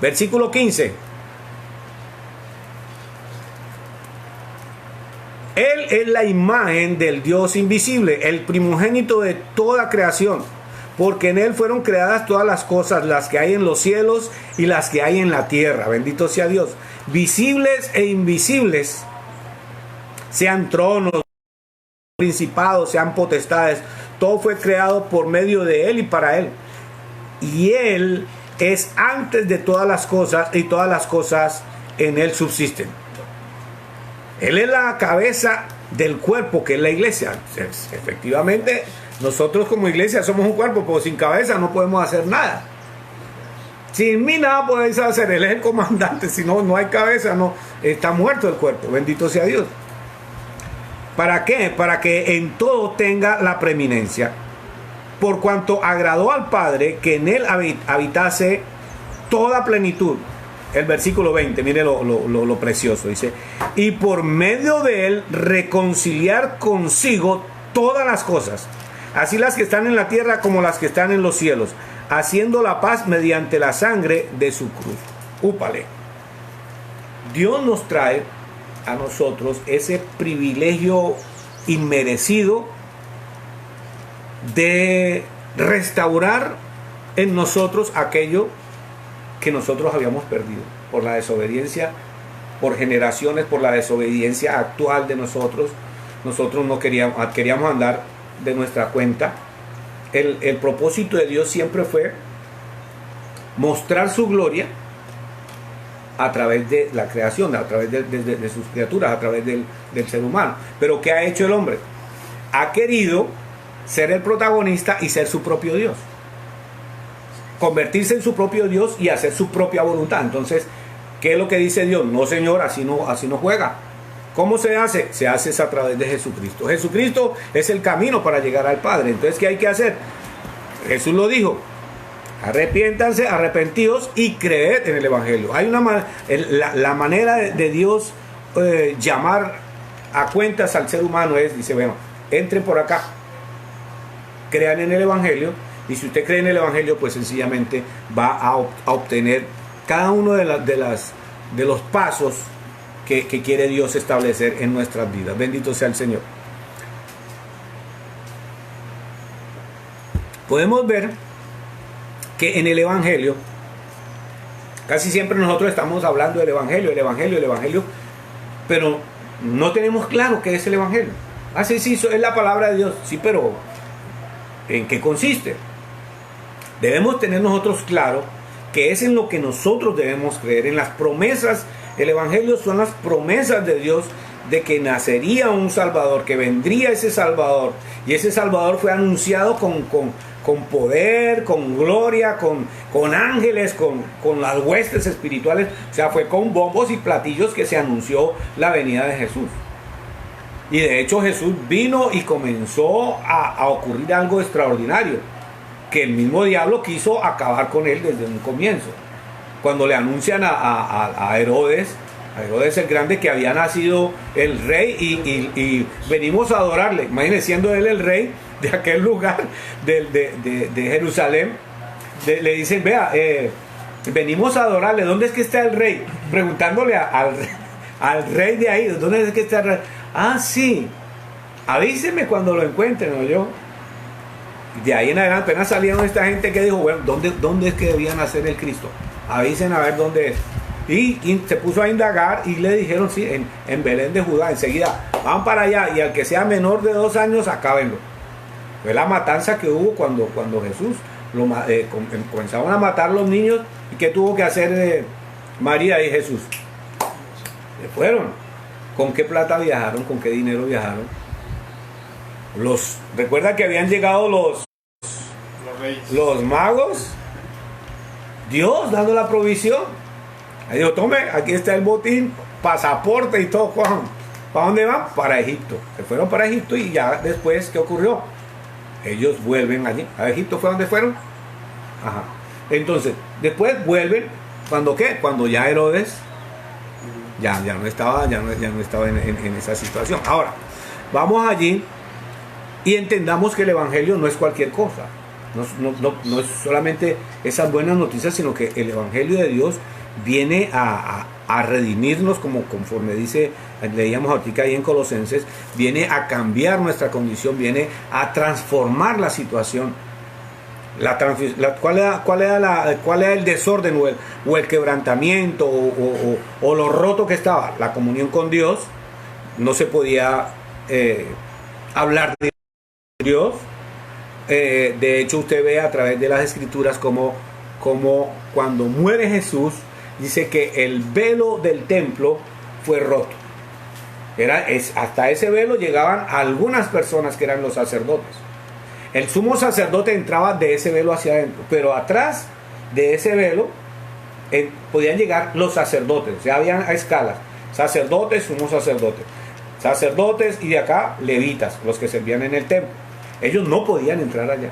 Speaker 1: Versículo 15. Él es la imagen del Dios invisible, el primogénito de toda creación, porque en Él fueron creadas todas las cosas, las que hay en los cielos y las que hay en la tierra. Bendito sea Dios. Visibles e invisibles, sean tronos, principados, sean potestades, todo fue creado por medio de Él y para Él. Y Él es antes de todas las cosas, y todas las cosas en Él subsisten. Él es la cabeza del cuerpo, que es la iglesia. Efectivamente, nosotros como iglesia somos un cuerpo, pero sin cabeza no podemos hacer nada. Sin mí nada podéis hacer. Él es el comandante. Si no hay cabeza, no está muerto el cuerpo. Bendito sea Dios. ¿Para qué? Para que en todo tenga la preeminencia, por cuanto agradó al Padre que en Él habitase toda plenitud. El versículo 20, mire lo precioso, dice: y por medio de Él reconciliar consigo todas las cosas, así las que están en la tierra como las que están en los cielos, haciendo la paz mediante la sangre de su cruz. Úpale. Dios nos trae a nosotros ese privilegio inmerecido de restaurar en nosotros aquello que nosotros habíamos perdido por la desobediencia, por generaciones, por la desobediencia actual de nosotros. Nosotros no queríamos andar de nuestra cuenta. El propósito de Dios siempre fue mostrar su gloria a través de la creación, a través de sus criaturas, a través del ser humano. Pero ¿qué ha hecho el hombre? Ha querido ser el protagonista y ser su propio Dios. Convertirse en su propio Dios y hacer su propia voluntad. Entonces, ¿qué es lo que dice Dios? No, Señor, así no juega. ¿Cómo se hace? Se hace a través de Jesucristo. Jesucristo es el camino para llegar al Padre. Entonces, ¿qué hay que hacer? Jesús lo dijo: arrepiéntanse, arrepentidos y creed en el Evangelio. Hay la manera de Dios llamar a cuentas al ser humano es, dice, bueno, entren por acá, crean en el Evangelio. Y si usted cree en el Evangelio, pues sencillamente va a obtener cada uno de los pasos que quiere Dios establecer en nuestras vidas. Bendito sea el Señor. Podemos ver que en el Evangelio, casi siempre nosotros estamos hablando del Evangelio, pero no tenemos claro qué es el Evangelio. Sí, eso es la palabra de Dios. Sí, pero ¿en qué consiste? Debemos tener nosotros claro que es en lo que nosotros debemos creer, en las promesas. El Evangelio son las promesas de Dios de que nacería un Salvador, que vendría ese Salvador, y ese Salvador fue anunciado con poder, con gloria, con ángeles, con las huestes espirituales. O sea, fue con bombos y platillos que se anunció la venida de Jesús. Y de hecho Jesús vino y comenzó a ocurrir algo extraordinario, que el mismo diablo quiso acabar con él desde un comienzo. Cuando le anuncian a Herodes el Grande, que había nacido el rey y venimos a adorarle. Imagínense, siendo él el rey de aquel lugar de Jerusalén, le dicen: vea, venimos a adorarle, ¿dónde es que está el rey? Preguntándole al rey de ahí, ¿dónde es que está el rey? Ah, sí, avíseme cuando lo encuentren, ¿no? Yo. De ahí en adelante apenas salieron esta gente que dijo: bueno, ¿dónde es que debía nacer el Cristo? Avisen a ver dónde es. Y se puso a indagar y le dijeron, sí, en Belén de Judá, enseguida, van para allá y al que sea menor de 2 años, acábenlo. Fue la matanza que hubo cuando Jesús comenzaban a matar los niños. ¿Y qué tuvo que hacer María y Jesús? Se fueron. ¿Con qué plata viajaron? ¿Con qué dinero viajaron? Recuerda que habían llegado los magos, Dios dando la provisión. Ahí dijo, tome, aquí está el botín, pasaporte y todo. ¿Para dónde van? Para Egipto. Se fueron para Egipto y ya después, ¿qué ocurrió? Ellos vuelven allí. ¿A Egipto fue donde fueron? Ajá. Entonces, después vuelven, ¿cuándo qué? Cuando ya Herodes ya no estaba en esa situación. Ahora, vamos allí y entendamos que el Evangelio no es cualquier cosa. No es solamente esas buenas noticias, sino que el Evangelio de Dios viene a redimirnos, conforme leíamos ahorita ahí en Colosenses, viene a cambiar nuestra condición, viene a transformar la situación. ¿Cuál era el desorden o el quebrantamiento o lo roto que estaba? La comunión con Dios. No se podía hablar de Dios. De hecho, usted ve a través de las escrituras como cuando muere Jesús, dice que el velo del templo fue roto. Hasta ese velo llegaban algunas personas que eran los sacerdotes. El sumo sacerdote entraba de ese velo hacia adentro, pero atrás de ese velo podían llegar los sacerdotes. O sea, habían escalas: sacerdotes, sumo sacerdotes y de acá levitas, los que servían en el templo. Ellos no podían entrar allá.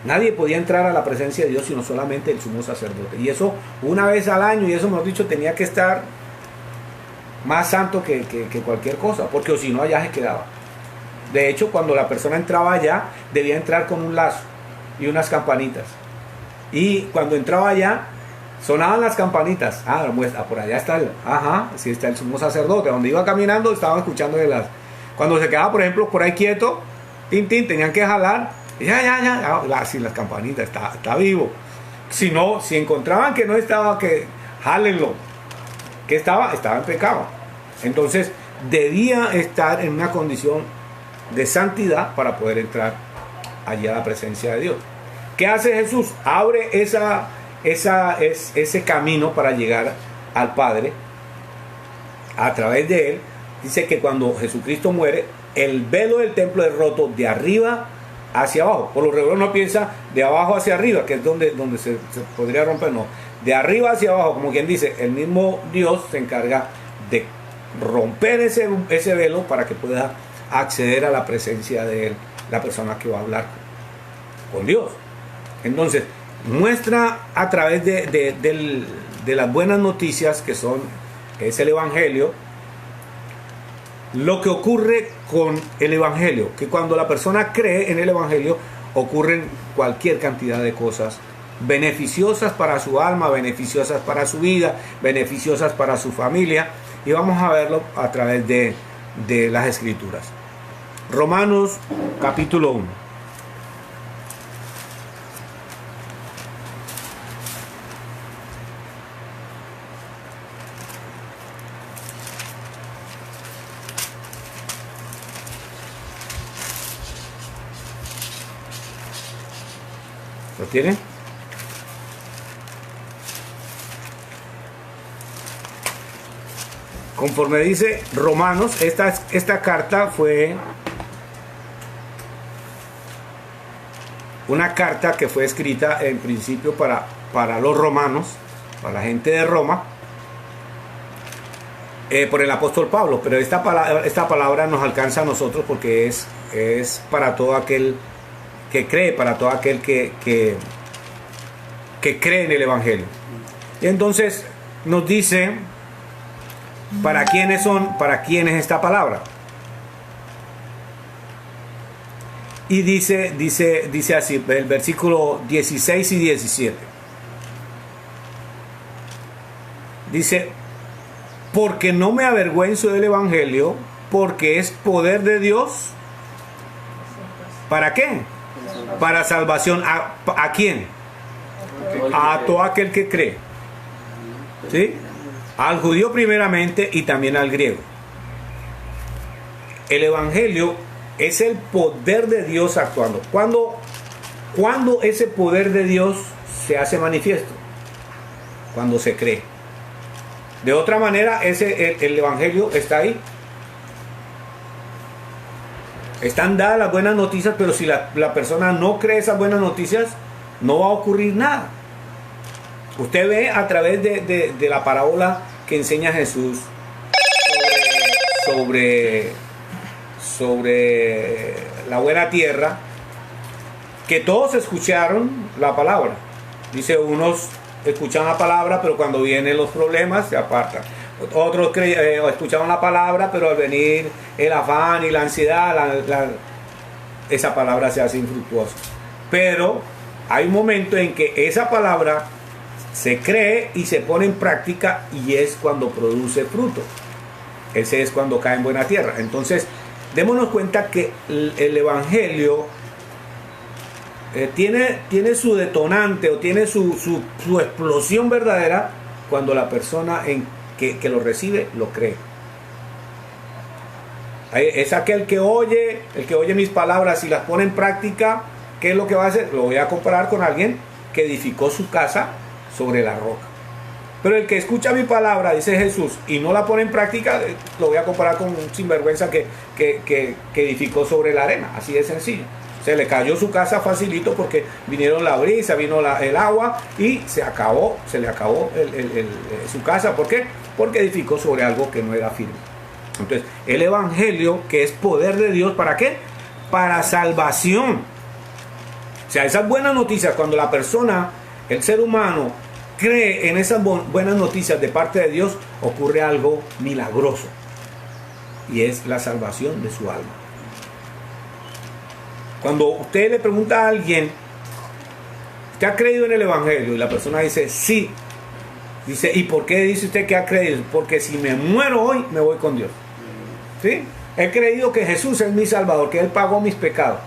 Speaker 1: Nadie podía entrar a la presencia de Dios sino solamente el sumo sacerdote. Y eso una vez al año, y eso hemos dicho, tenía que estar más santo que cualquier cosa, porque o si no allá se quedaba. De hecho, cuando la persona entraba allá, debía entrar con un lazo y unas campanitas. Y cuando entraba allá, sonaban las campanitas. Por allá está sí está el sumo sacerdote. Donde iba caminando, estaban escuchando cuando se quedaba, por ejemplo, por ahí quieto, tenían que jalar. Sí, las campanitas, está vivo. Si encontraban que no estaba, que jálenlo. Que estaba en pecado. Entonces, debía estar en una condición de santidad para poder entrar allí a la presencia de Dios. ¿Qué hace Jesús? Abre ese camino para llegar al Padre a través de él. Dice que cuando Jesucristo muere, el velo del templo es roto de arriba hacia abajo. Por lo regular uno piensa de abajo hacia arriba, que es donde se podría romper. No, de arriba hacia abajo, como quien dice, el mismo Dios se encarga de romper ese velo para que pueda acceder a la presencia de él, la persona que va a hablar con Dios. Entonces, muestra a través de las buenas noticias que es el Evangelio, lo que ocurre con el Evangelio, que cuando la persona cree en el Evangelio, ocurren cualquier cantidad de cosas beneficiosas para su alma, beneficiosas para su vida, beneficiosas para su familia, y vamos a verlo a través de las Escrituras. Romanos capítulo 1. ¿Lo tienen? Conforme dice Romanos, esta carta fue una carta que fue escrita en principio para los romanos, para la gente de Roma, por el apóstol Pablo, pero esta palabra nos alcanza a nosotros porque es para todo aquel que cree, para todo aquel que cree en el Evangelio. Y entonces nos dice para quiénes es esta palabra. Y dice así, el versículo 16 y 17. Dice: porque no me avergüenzo del Evangelio, porque es poder de Dios. ¿Para qué? Para salvación. ¿A quién? A todo aquel que cree. ¿Sí? al judío primeramente y también al griego. El evangelio es el poder de Dios actuando. ¿Cuándo ese poder de Dios se hace manifiesto? Cuando se cree. De otra manera, el evangelio está ahí. Están dadas las buenas noticias, pero si la persona no cree esas buenas noticias, no va a ocurrir nada. Usted ve a través de la parábola que enseña Jesús sobre la buena tierra, que todos escucharon la palabra. Dice, unos escuchan la palabra, pero cuando vienen los problemas se apartan. Otros escuchaban la palabra, pero al venir el afán y la ansiedad, esa palabra se hace infructuosa. Pero hay un momento en que esa palabra se cree y se pone en práctica, y es cuando produce fruto. Ese es cuando cae en buena tierra. Entonces, démonos cuenta que el evangelio tiene su detonante, o tiene su explosión verdadera cuando la persona que lo recibe lo cree. Es aquel que oye mis palabras y las pone en práctica. ¿Qué es lo que va a hacer? Lo voy a comparar con alguien que edificó su casa sobre la roca. Pero el que escucha mi palabra, dice Jesús, y no la pone en práctica, lo voy a comparar con un sinvergüenza que edificó sobre la arena. Así de sencillo. Se le cayó su casa facilito porque vinieron la brisa, vino el agua y se le acabó su casa. ¿Por qué? Porque edificó sobre algo que no era firme. Entonces, el evangelio, que es poder de Dios, ¿para qué? Para salvación. O sea, esas buenas noticias, cuando la persona, el ser humano, cree en esas buenas noticias de parte de Dios, ocurre algo milagroso, y es la salvación de su alma. Cuando usted le pregunta a alguien, ¿usted ha creído en el evangelio? Y la persona dice, sí. Dice, ¿y por qué dice usted que ha creído? Porque si me muero hoy, me voy con Dios. ¿Sí? He creído que Jesús es mi Salvador, que Él pagó mis pecados.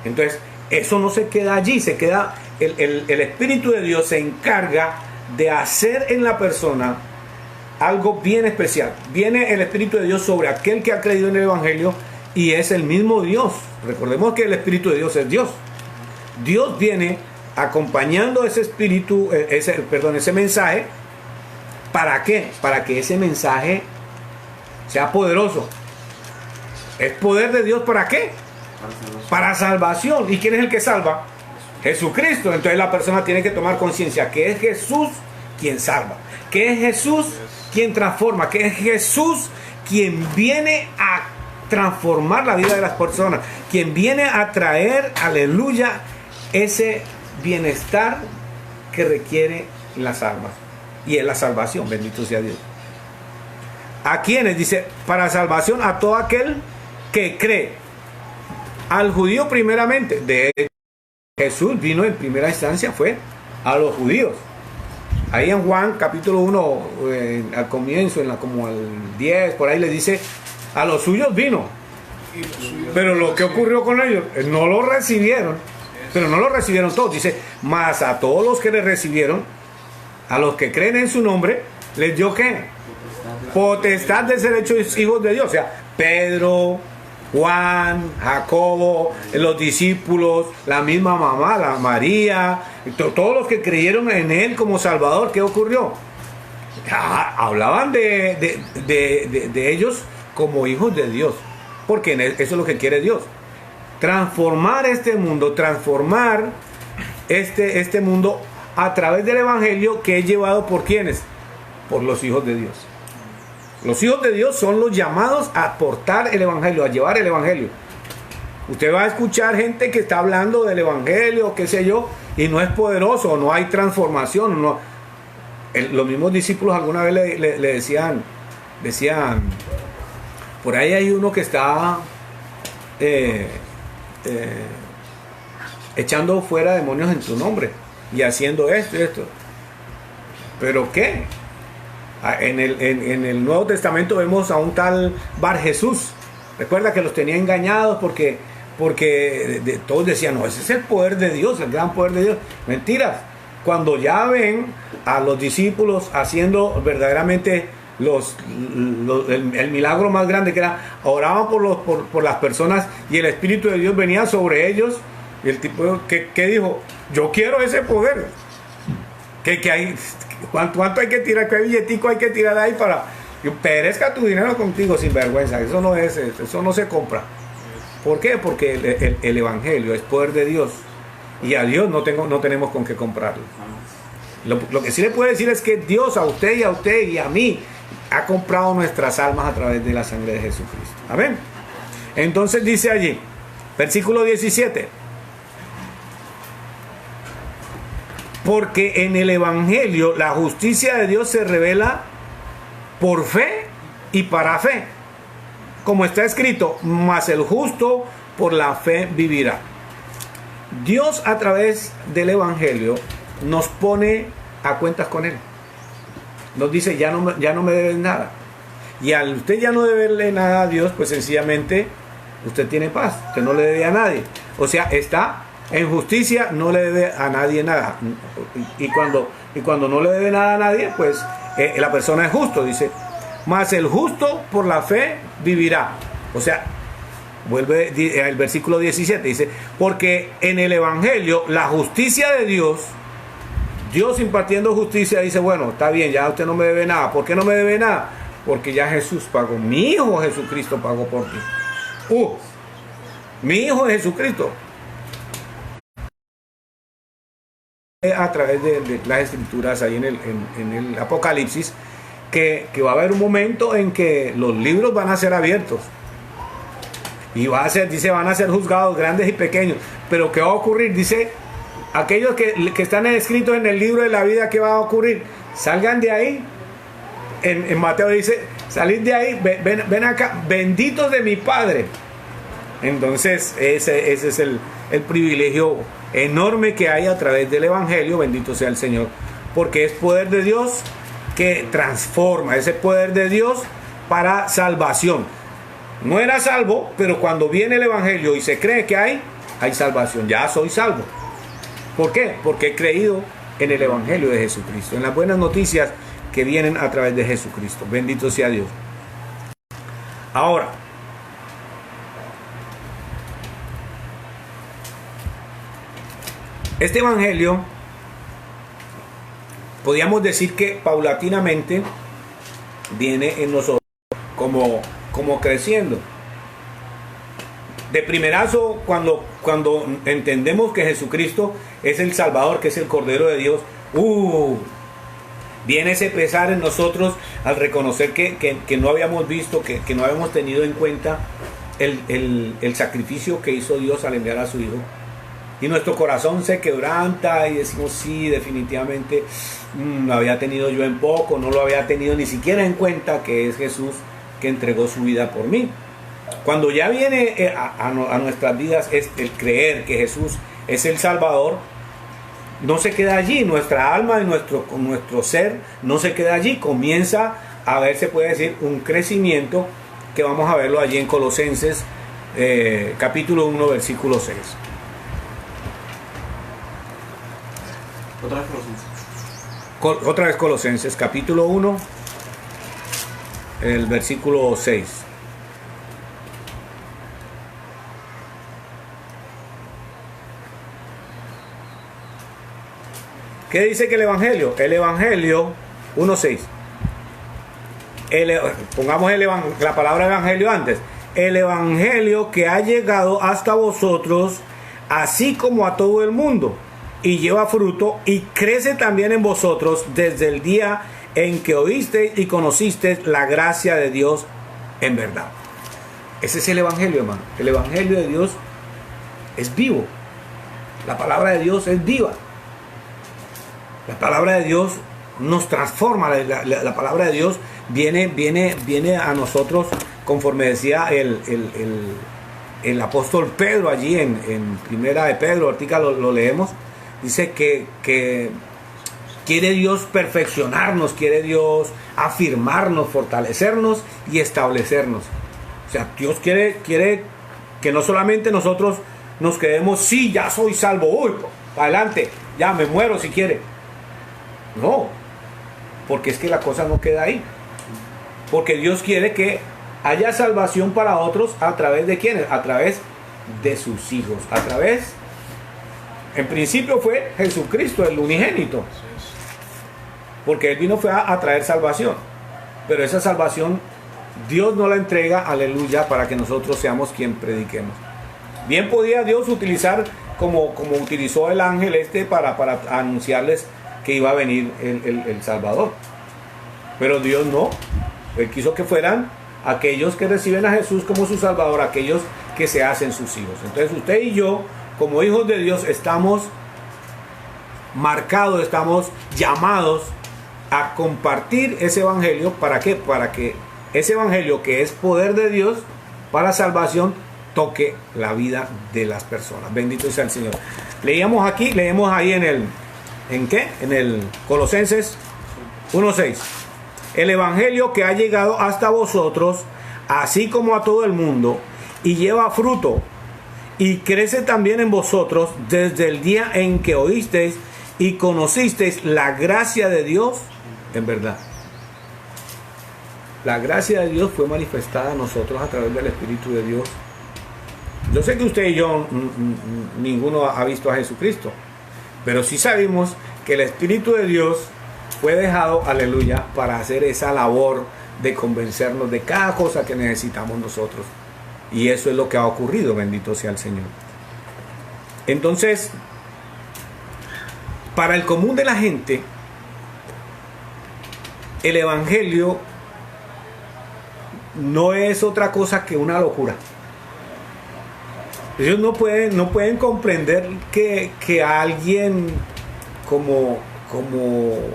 Speaker 1: Entonces, eso no se queda allí, se queda, el Espíritu de Dios se encarga de hacer en la persona algo bien especial. Viene el Espíritu de Dios sobre aquel que ha creído en el evangelio, y es el mismo Dios. Recordemos que el Espíritu de Dios es Dios. Dios viene acompañando ese espíritu, ese mensaje. ¿Para qué? Para que ese mensaje sea poderoso. ¿Es poder de Dios para qué? Para salvación. ¿Y quién es el que salva? Jesucristo. Entonces la persona tiene que tomar conciencia que es Jesús quien salva, que es Jesús quien transforma, que es Jesús quien viene a transformar la vida de las personas, quien viene a traer, aleluya, ese bienestar que requiere las almas, y es la salvación. Bendito sea Dios. ¿A quiénes? Dice, para salvación a todo aquel que cree. Al judío primeramente. De Jesús vino en primera instancia, fue a los judíos. Ahí en Juan capítulo 1, al comienzo, como al 10, por ahí les dice, a los suyos vino, pero lo que ocurrió con ellos, no lo recibieron, pero no lo recibieron todos. Dice, mas a todos los que le recibieron, a los que creen en su nombre, les dio ¿qué? Potestad de ser hechos hijos de Dios. O sea, Pedro, Juan, Jacobo, los discípulos, la misma mamá, la María, todos los que creyeron en Él como Salvador. ¿Qué ocurrió? Hablaban de ellos como hijos de Dios, porque eso es lo que quiere Dios, transformar este mundo, transformar este mundo a través del evangelio, que es llevado por ¿quiénes? Por los hijos de Dios. Los hijos de Dios son los llamados a portar el evangelio, a llevar el evangelio. Usted va a escuchar gente que está hablando del evangelio, qué sé yo, y no es poderoso, no hay transformación. Los mismos discípulos alguna vez le decían, por ahí hay uno que está echando fuera demonios en tu nombre y haciendo esto y esto. ¿Pero qué? En el Nuevo Testamento vemos a un tal Bar Jesús. Recuerda que los tenía engañados porque todos decían, no, ese es el poder de Dios, el gran poder de Dios. Mentiras. cuando ya ven a los discípulos haciendo verdaderamente el milagro más grande, que era oraban por las personas y el Espíritu de Dios venía sobre ellos, y el tipo que dijo, yo quiero ese poder, que hay, ¿cuánto hay que tirar? ¿Qué billetico hay que tirar ahí para perezca tu dinero contigo sin vergüenza? Eso no se compra. ¿Por qué? Porque el Evangelio es poder de Dios y a Dios no tenemos con qué comprarlo. Lo que sí le puedo decir es que Dios a usted y a mí ha comprado nuestras almas a través de la sangre de Jesucristo. Amén. Entonces dice allí, versículo 17. Porque en el Evangelio la justicia de Dios se revela por fe y para fe. Como está escrito, mas el justo por la fe vivirá. Dios a través del Evangelio nos pone a cuentas con Él. Nos dice, ya no me debes nada. Y al usted ya no deberle nada a Dios, pues sencillamente usted tiene paz. Usted no le debe a nadie. O sea, está en justicia, no le debe a nadie nada. Y cuando no le debe nada a nadie, pues la persona es justo, dice. Mas el justo por la fe vivirá. O sea, vuelve el versículo 17, dice, porque en el Evangelio la justicia de Dios impartiendo justicia, dice, bueno, está bien, ya usted no me debe nada. ¿Por qué no me debe nada? Porque ya Jesús pagó. Mi Hijo Jesucristo pagó por ti. Mi Hijo Jesucristo. A través de las Escrituras, ahí en el Apocalipsis, que va a haber un momento en que los libros van a ser abiertos. Y dice, van a ser juzgados grandes y pequeños. Pero ¿qué va a ocurrir? Dice, aquellos que están escritos en el libro de la vida, ¿qué va a ocurrir? Salgan de ahí. En Mateo dice, salid de ahí, ven acá, benditos de mi Padre. Entonces ese es el privilegio enorme que hay a través del Evangelio. Bendito sea el Señor, porque es poder de Dios que transforma, ese poder de Dios para salvación. No era salvo, pero cuando viene el Evangelio y se cree que hay salvación. Ya soy salvo. ¿Por qué? Porque he creído en el Evangelio de Jesucristo, en las buenas noticias que vienen a través de Jesucristo. Bendito sea Dios. Ahora, este Evangelio, podríamos decir que paulatinamente viene en nosotros como creciendo. De primerazo, cuando entendemos que Jesucristo es el Salvador, que es el Cordero de Dios, viene ese pesar en nosotros al reconocer que no habíamos visto, que no habíamos tenido en cuenta el sacrificio que hizo Dios al enviar a su Hijo. Y nuestro corazón se quebranta y decimos, sí, definitivamente lo había tenido yo en poco, no lo había tenido ni siquiera en cuenta que es Jesús que entregó su vida por mí. Cuando ya viene a nuestras vidas el creer que Jesús es el Salvador, no se queda allí. Nuestra alma y nuestro ser no se queda allí. Comienza a ver, se puede decir, un crecimiento que vamos a verlo allí en Colosenses capítulo 1, versículo 6. Otra vez Colosenses capítulo 1, el versículo 6. ¿Qué dice que el Evangelio? El Evangelio 1.6. Pongamos la palabra Evangelio antes. El Evangelio que ha llegado hasta vosotros, así como a todo el mundo, y lleva fruto y crece también en vosotros desde el día en que oísteis y conocisteis la gracia de Dios en verdad. Ese es el Evangelio, hermano. El Evangelio de Dios es vivo. La palabra de Dios es viva. La palabra de Dios nos transforma. La palabra de Dios viene a nosotros, conforme decía el apóstol Pedro allí en Primera de Pedro, ahorita lo leemos. Dice que quiere Dios perfeccionarnos, quiere Dios afirmarnos, fortalecernos y establecernos. O sea, Dios quiere que no solamente nosotros nos quedemos, sí, ya soy salvo, adelante, ya me muero si quiere. No, porque es que la cosa no queda ahí. Porque Dios quiere que haya salvación para otros a través de ¿quiénes? A través de sus hijos. A través, en principio fue Jesucristo, el unigénito. Porque Él vino fue a traer salvación. Pero esa salvación Dios no la entrega, aleluya, para que nosotros seamos quien prediquemos. Bien podía Dios utilizar como utilizó el ángel para anunciarles que iba a venir el Salvador. Pero Dios no. Él quiso que fueran aquellos que reciben a Jesús como su Salvador, aquellos que se hacen sus hijos. Entonces usted y yo, como hijos de Dios, estamos marcados, estamos llamados a compartir ese evangelio. ¿Para qué? Para que ese evangelio, que es poder de Dios para salvación, toque la vida de las personas. Bendito sea el Señor. Leemos ahí en el Colosenses 1:6. El evangelio que ha llegado hasta vosotros, así como a todo el mundo, y lleva fruto, y crece también en vosotros desde el día en que oísteis y conocisteis la gracia de Dios en verdad. La gracia de Dios fue manifestada a nosotros a través del Espíritu de Dios. Yo sé que usted y yo, ninguno ha visto a Jesucristo, pero sí sabemos que el Espíritu de Dios fue dejado, aleluya, para hacer esa labor de convencernos de cada cosa que necesitamos nosotros. Y eso es lo que ha ocurrido, bendito sea el Señor. Entonces, para el común de la gente, el Evangelio no es otra cosa que una locura. Ellos no pueden comprender que alguien como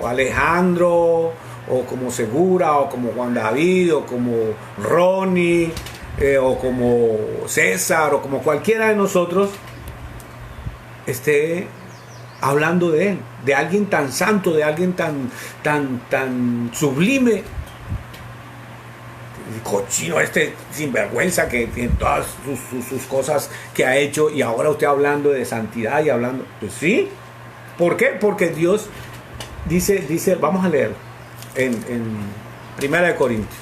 Speaker 1: Alejandro, o como Segura, o como Juan David, o como Ronnie, o como César, o como cualquiera de nosotros, esté hablando de él, de alguien tan santo, de alguien tan sublime. El cochino sinvergüenza que tiene todas sus cosas que ha hecho, y ahora usted hablando de santidad y hablando, pues sí. ¿Por qué? Porque Dios dice, vamos a leer en 1 Corintios.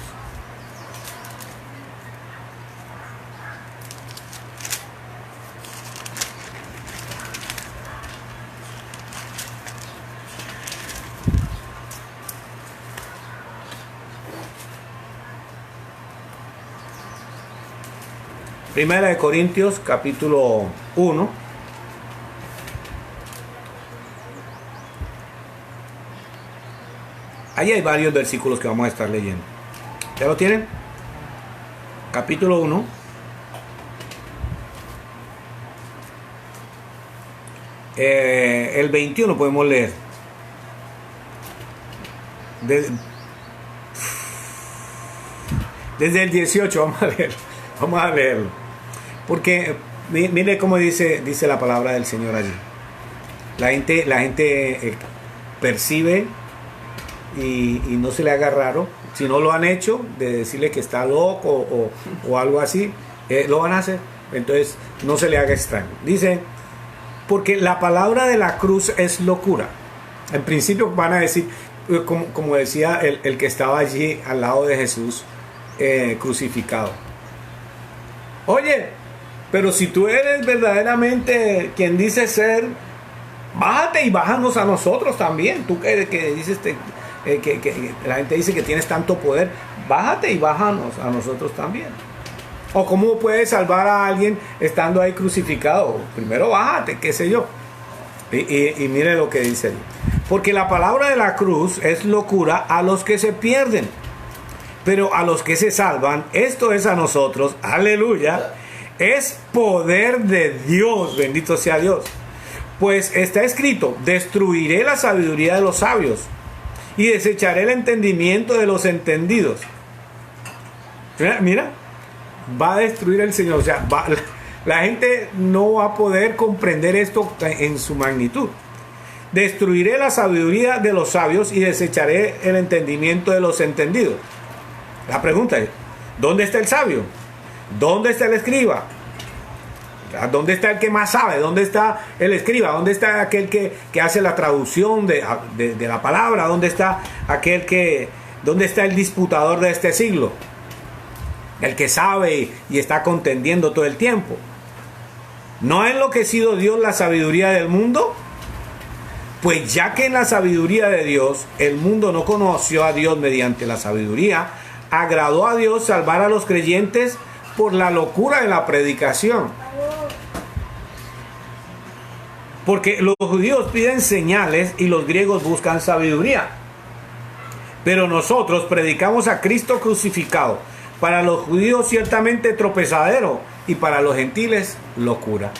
Speaker 1: Primera de Corintios, capítulo 1. Ahí hay varios versículos que vamos a estar leyendo. ¿Ya lo tienen? Capítulo 1. El 21 podemos leer. Desde el 18 vamos a leerlo. Porque mire cómo dice la palabra del Señor allí. La gente percibe y no se le haga raro. Si no lo han hecho, de decirle que está loco o algo así, lo van a hacer. Entonces no se le haga extraño. Dice, porque la palabra de la cruz es locura. En principio van a decir, como decía el que estaba allí al lado de Jesús, crucificado. Oye, pero si tú eres verdaderamente quien dices ser, bájate y bájanos a nosotros también. Tú que dices que la gente dice que tienes tanto poder, bájate y bájanos a nosotros también. O cómo puedes salvar a alguien estando ahí crucificado. Primero bájate, qué sé yo. Y mire lo que dice. Porque la palabra de la cruz es locura a los que se pierden, pero a los que se salvan, esto es a nosotros, aleluya, es poder de Dios, bendito sea Dios. Pues está escrito, destruiré la sabiduría de los sabios y desecharé el entendimiento de los entendidos. Mira, va a destruir el Señor. O sea, la gente no va a poder comprender esto en su magnitud. Destruiré la sabiduría de los sabios y desecharé el entendimiento de los entendidos. La pregunta es, ¿dónde está el sabio? ¿Dónde está el escriba? ¿Dónde está el que más sabe? ¿Dónde está el escriba? ¿Dónde está aquel que hace la traducción de la palabra? ¿Dónde está dónde está el disputador de este siglo? El que sabe y está contendiendo todo el tiempo. ¿No ha enloquecido Dios la sabiduría del mundo? Pues ya que en la sabiduría de Dios el mundo no conoció a Dios mediante la sabiduría, agradó a Dios salvar a los creyentes por la locura de la predicación. Porque los judíos piden señales y los griegos buscan sabiduría. Pero nosotros predicamos a Cristo crucificado, para los judíos ciertamente tropezadero y para los gentiles locura.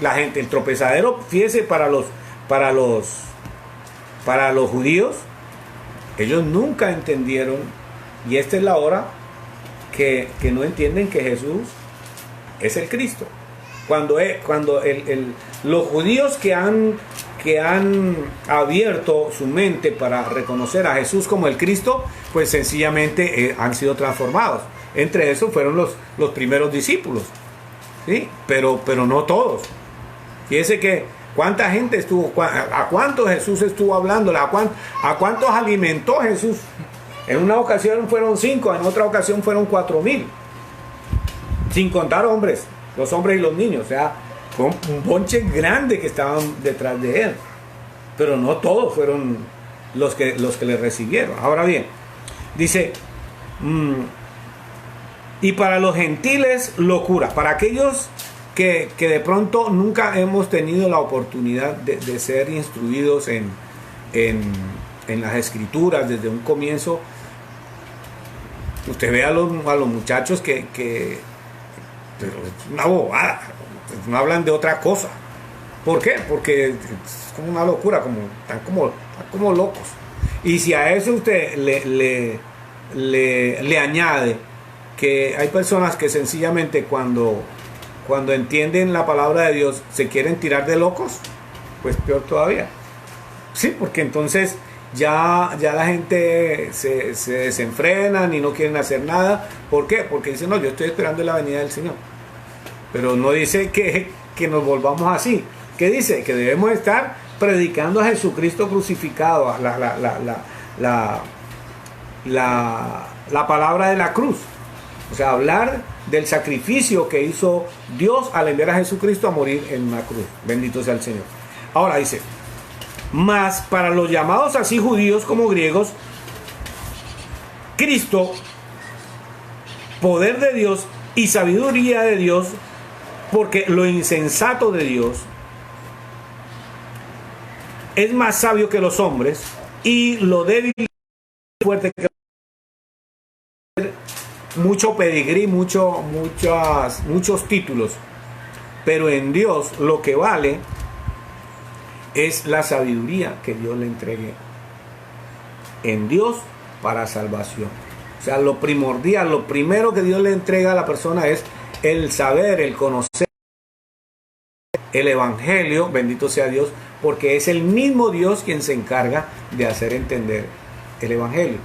Speaker 1: La gente, el tropezadero, fíjese, para los judíos, ellos nunca entendieron, y esta es la hora que no entienden que Jesús es el Cristo. Cuando los judíos que han abierto su mente para reconocer a Jesús como el Cristo, pues sencillamente han sido transformados. Entre esos fueron los primeros discípulos, ¿sí? Pero no todos. Fíjese que cuánta gente estuvo, a cuántos Jesús estuvo hablando, a cuántos alimentó Jesús. En una ocasión fueron 5, en otra ocasión fueron 4,000, sin contar hombres, los hombres y los niños. O sea, fue un bonche grande que estaban detrás de él, pero no todos fueron los que le recibieron. Ahora bien, dice, y para los gentiles locura, para aquellos que de pronto nunca hemos tenido la oportunidad de ser instruidos en las escrituras desde un comienzo. Usted ve a los muchachos que pero es una bobada, no hablan de otra cosa. ¿Por qué? Porque es como una locura, están como locos. Y si a eso usted le añade que hay personas que sencillamente cuando entienden la palabra de Dios se quieren tirar de locos, pues peor todavía. Sí, porque entonces ya la gente se desenfrenan y no quieren hacer nada. ¿Por qué? Porque dicen, no, yo estoy esperando la venida del Señor. Pero no dice que nos volvamos así. ¿Qué dice? Que debemos estar predicando a Jesucristo crucificado, la palabra de la cruz. O sea, hablar del sacrificio que hizo Dios al enviar a Jesucristo a morir en una cruz. Bendito sea el Señor. Ahora dice, mas para los llamados así judíos como griegos, Cristo, poder de Dios y sabiduría de Dios, porque lo insensato de Dios es más sabio que los hombres y lo débil y fuerte que mucho pedigrí, muchos títulos, pero en Dios lo que vale es la sabiduría que Dios le entregue en Dios para salvación. O sea, lo primordial, lo primero que Dios le entrega a la persona es el saber, el conocer el Evangelio, bendito sea Dios, porque es el mismo Dios quien se encarga de hacer entender el Evangelio.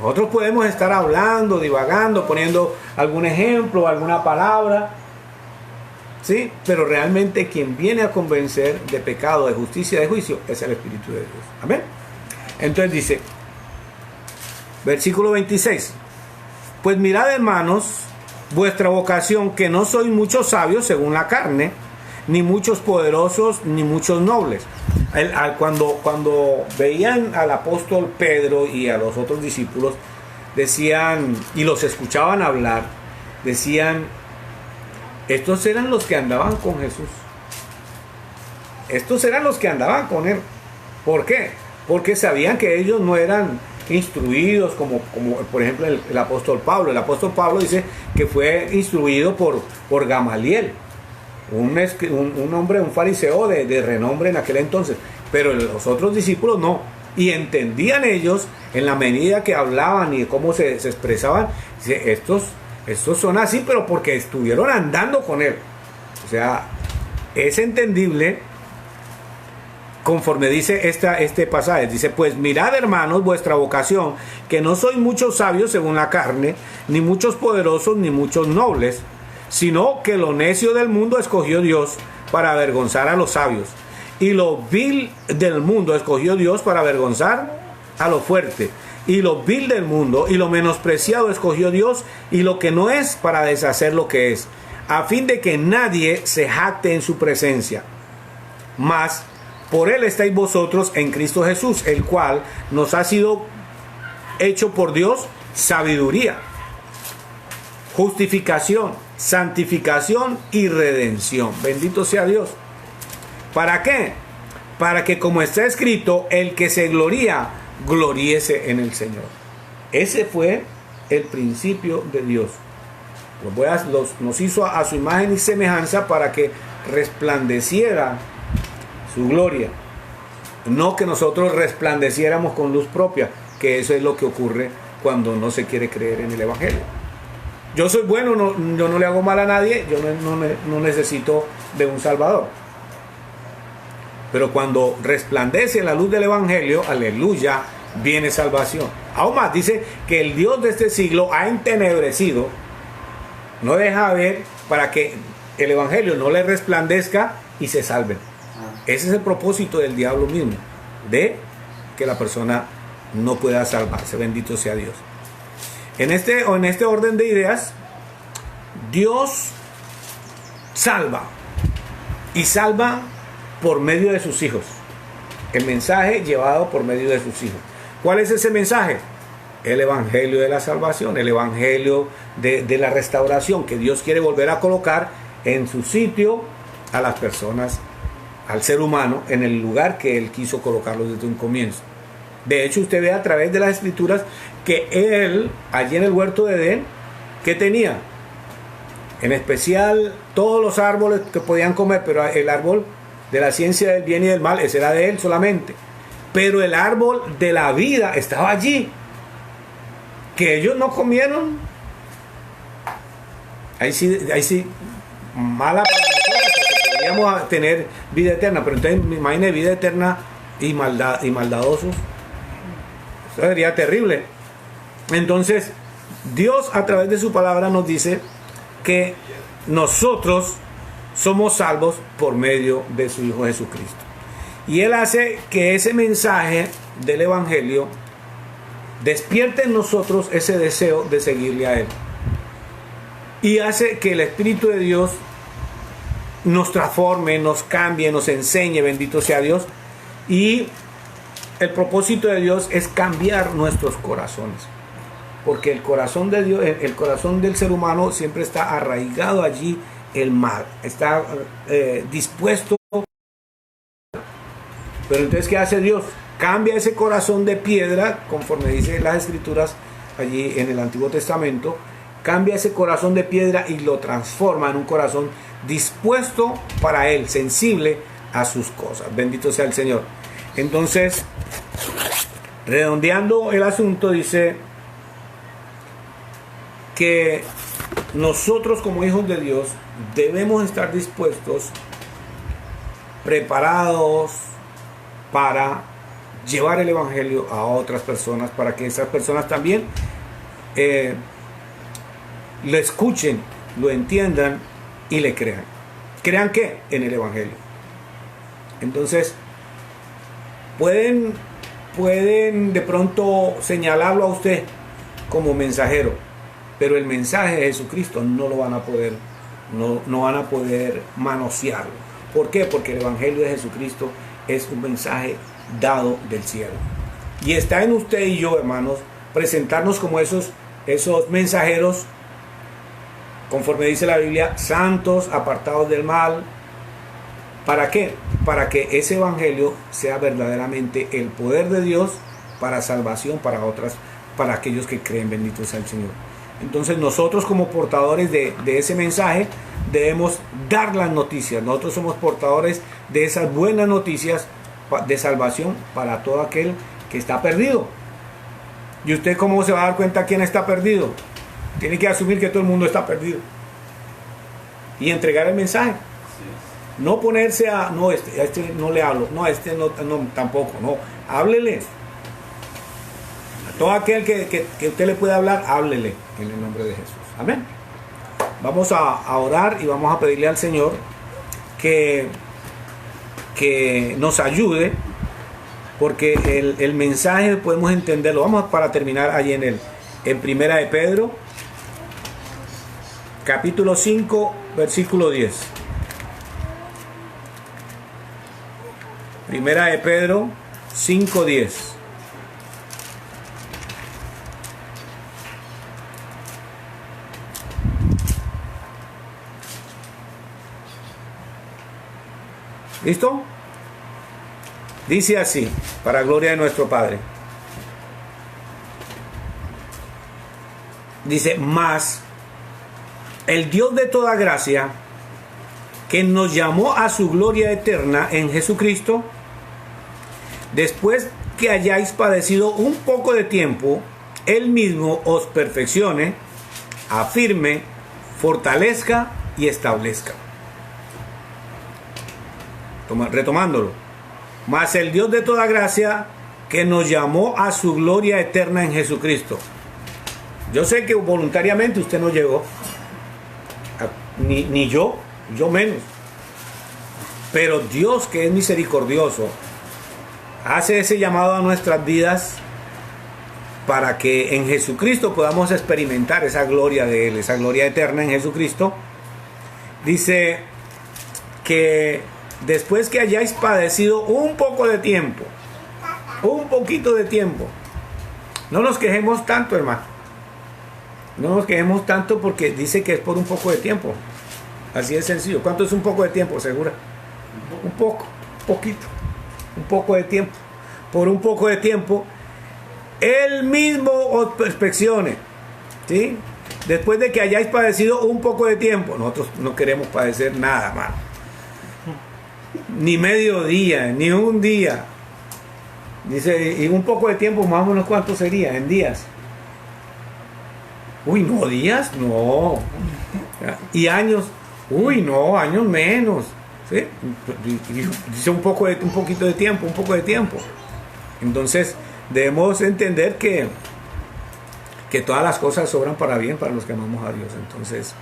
Speaker 1: Nosotros podemos estar hablando, divagando, poniendo algún ejemplo, alguna palabra, ¿sí? Pero realmente quien viene a convencer de pecado, de justicia, de juicio, es el Espíritu de Dios. Amén. Entonces dice, versículo 26, pues mirad, hermanos, vuestra vocación, que no sois muchos sabios según la carne, ni muchos poderosos, ni muchos nobles. Cuando veían al apóstol Pedro y a los otros discípulos, decían, y los escuchaban hablar, decían, estos eran los que andaban con Jesús. Estos eran los que andaban con él. ¿Por qué? Porque sabían que ellos no eran instruidos como por ejemplo el apóstol Pablo. El apóstol Pablo dice que fue instruido por Gamaliel, un hombre, un fariseo de renombre en aquel entonces, pero los otros discípulos no, y entendían ellos en la medida que hablaban y cómo se expresaban. Estos son así, pero porque estuvieron andando con él. O sea, es entendible conforme dice este pasaje. Dice, pues mirad, hermanos, vuestra vocación, que no sois muchos sabios según la carne, ni muchos poderosos, ni muchos nobles, sino que lo necio del mundo escogió Dios para avergonzar a los sabios, y lo vil del mundo escogió Dios para avergonzar a lo fuerte, y lo vil del mundo y lo menospreciado escogió Dios, y lo que no es, para deshacer lo que es, a fin de que nadie se jacte en su presencia. Mas por él estáis vosotros en Cristo Jesús, el cual nos ha sido hecho por Dios sabiduría, justificación, santificación y redención. Bendito sea Dios. ¿Para qué? Para que, como está escrito, el que se gloría, gloríese en el Señor. Ese fue el principio de Dios. Nos hizo a su imagen y semejanza para que resplandeciera su gloria. No que nosotros resplandeciéramos con luz propia, que eso es lo que ocurre cuando no se quiere creer en el Evangelio. Yo soy bueno, yo no le hago mal a nadie, yo no necesito de un Salvador. Pero cuando resplandece la luz del Evangelio, aleluya, viene salvación. Aún más, dice que el Dios de este siglo ha entenebrecido, no deja ver, para que el Evangelio no le resplandezca y se salven. Ese es el propósito del diablo mismo, de que la persona no pueda salvarse. Bendito sea Dios. En este orden de ideas, Dios salva, y salva por medio de sus hijos. El mensaje llevado por medio de sus hijos. ¿Cuál es ese mensaje? El evangelio de la salvación, el evangelio de la restauración, que Dios quiere volver a colocar en su sitio a las personas, al ser humano, en el lugar que Él quiso colocarlo desde un comienzo. De hecho, usted ve a través de las Escrituras que Él, allí en el huerto de Edén, ¿qué tenía? En especial todos los árboles que podían comer, pero el árbol de la ciencia del bien y del mal, ese era de Él solamente. Pero el árbol de la vida estaba allí, que ellos no comieron. Ahí sí, mala para nosotros, porque podríamos tener vida eterna, pero entonces imagine vida eterna y maldadosos. Eso sería terrible. Entonces, Dios a través de su palabra nos dice que nosotros somos salvos por medio de su Hijo Jesucristo. Y Él hace que ese mensaje del Evangelio despierte en nosotros ese deseo de seguirle a Él. Y hace que el Espíritu de Dios nos transforme, nos cambie, nos enseñe, bendito sea Dios. Y el propósito de Dios es cambiar nuestros corazones. Porque el corazón de Dios, el corazón del ser humano siempre está arraigado allí el mal. Está dispuesto. Pero entonces, ¿qué hace Dios? Cambia ese corazón de piedra, conforme dice las Escrituras allí en el Antiguo Testamento. Cambia ese corazón de piedra y lo transforma en un corazón dispuesto para Él, sensible a sus cosas. Bendito sea el Señor. Entonces, redondeando el asunto, dice que nosotros como hijos de Dios debemos estar dispuestos, preparados para llevar el Evangelio a otras personas, para que esas personas también lo escuchen, lo entiendan y le crean. ¿Crean qué? En el Evangelio. Entonces, pueden de pronto señalarlo a usted como mensajero, pero el mensaje de Jesucristo no lo van a poder, no van a poder manosearlo. ¿Por qué? Porque el Evangelio de Jesucristo es un mensaje dado del cielo. Y está en usted y yo, hermanos, presentarnos como esos mensajeros, conforme dice la Biblia, santos, apartados del mal. ¿Para qué? Para que ese evangelio sea verdaderamente el poder de Dios para salvación para aquellos que creen. Bendito sea el Señor. Entonces nosotros, como portadores de ese mensaje, debemos dar las noticias. Nosotros somos portadores de esas buenas noticias de salvación para todo aquel que está perdido. ¿Y usted cómo se va a dar cuenta quién está perdido? Tiene que asumir que todo el mundo está perdido y entregar el mensaje. No ponerse a este no le hablo, no, tampoco, no, háblele. A todo aquel que usted le pueda hablar, háblele en el nombre de Jesús. Amén. Vamos a orar y vamos a pedirle al Señor que nos ayude, porque el mensaje podemos entenderlo. Vamos para terminar allí en Primera de Pedro, capítulo 5, versículo 10. Primera de Pedro 5, 10. ¿Listo? Dice así, para gloria de nuestro Padre. Dice, mas el Dios de toda gracia, que nos llamó a su gloria eterna en Jesucristo, después que hayáis padecido un poco de tiempo, Él mismo os perfeccione, afirme, fortalezca y establezca. Retomándolo. Mas el Dios de toda gracia, que nos llamó a su gloria eterna en Jesucristo. Yo sé que voluntariamente usted no llegó, ni yo menos. Pero Dios, que es misericordioso, hace ese llamado a nuestras vidas para que en Jesucristo podamos experimentar esa gloria de Él, esa gloria eterna en Jesucristo. Dice que después que hayáis padecido un poco de tiempo, un poquito de tiempo, no nos quejemos tanto, hermano. No nos quejemos tanto, porque dice que es por un poco de tiempo. Así es sencillo. ¿Cuánto es un poco de tiempo, segura? Un poco, poquito, un poco de tiempo. Por un poco de tiempo, Él mismo os perfeccione, ¿sí? Después de que hayáis padecido un poco de tiempo. Nosotros no queremos padecer nada, hermano. Ni medio día, ni un día. Dice, y un poco de tiempo, más o menos, ¿cuánto sería? En días. Uy, no, días, no. Y años, uy, no, años menos. ¿Sí? Dice un poquito de tiempo, un poco de tiempo. Entonces, debemos entender que todas las cosas obran para bien para los que amamos a Dios. Entonces,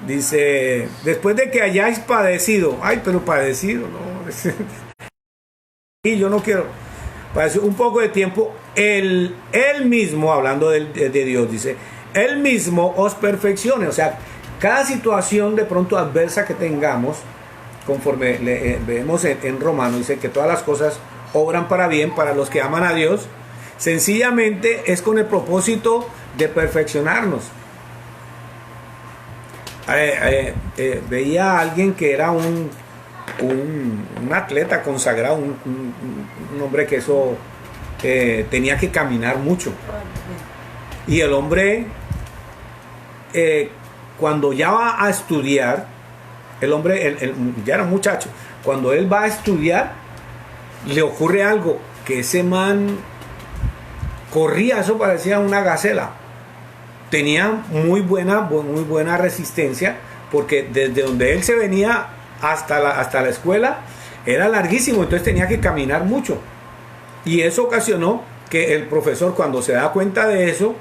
Speaker 1: dice, después de que hayáis padecido, ay, pero padecido, no. Y yo no quiero padecer un poco de tiempo. Él mismo, hablando de Dios, dice, Él mismo os perfeccione. O sea, cada situación de pronto adversa que tengamos, conforme vemos en Romanos, dice que todas las cosas obran para bien para los que aman a Dios. Sencillamente es con el propósito de perfeccionarnos. Veía a alguien que era un atleta consagrado, un hombre que eso tenía que caminar mucho. Y el hombre, cuando ya va a estudiar, el hombre, ya era un muchacho, cuando él va a estudiar, le ocurre algo, que ese man corría, eso parecía una gacela. Tenía muy buena resistencia, porque desde donde él se venía hasta la escuela era larguísimo, entonces tenía que caminar mucho. Y eso ocasionó que el profesor, cuando se da cuenta de eso,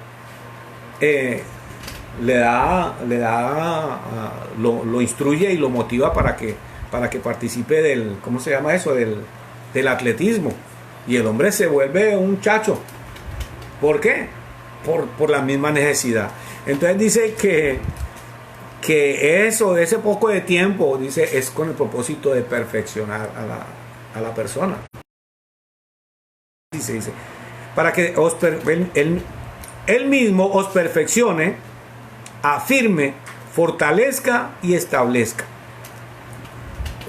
Speaker 1: lo instruye y lo motiva para que participe del, ¿cómo se llama eso? Del atletismo. Y el hombre se vuelve un chacho. ¿Por qué? Por la misma necesidad. Entonces dice que ese poco de tiempo, dice, es con el propósito de perfeccionar a la persona. Dice, para que él mismo os perfeccione, afirme, fortalezca y establezca.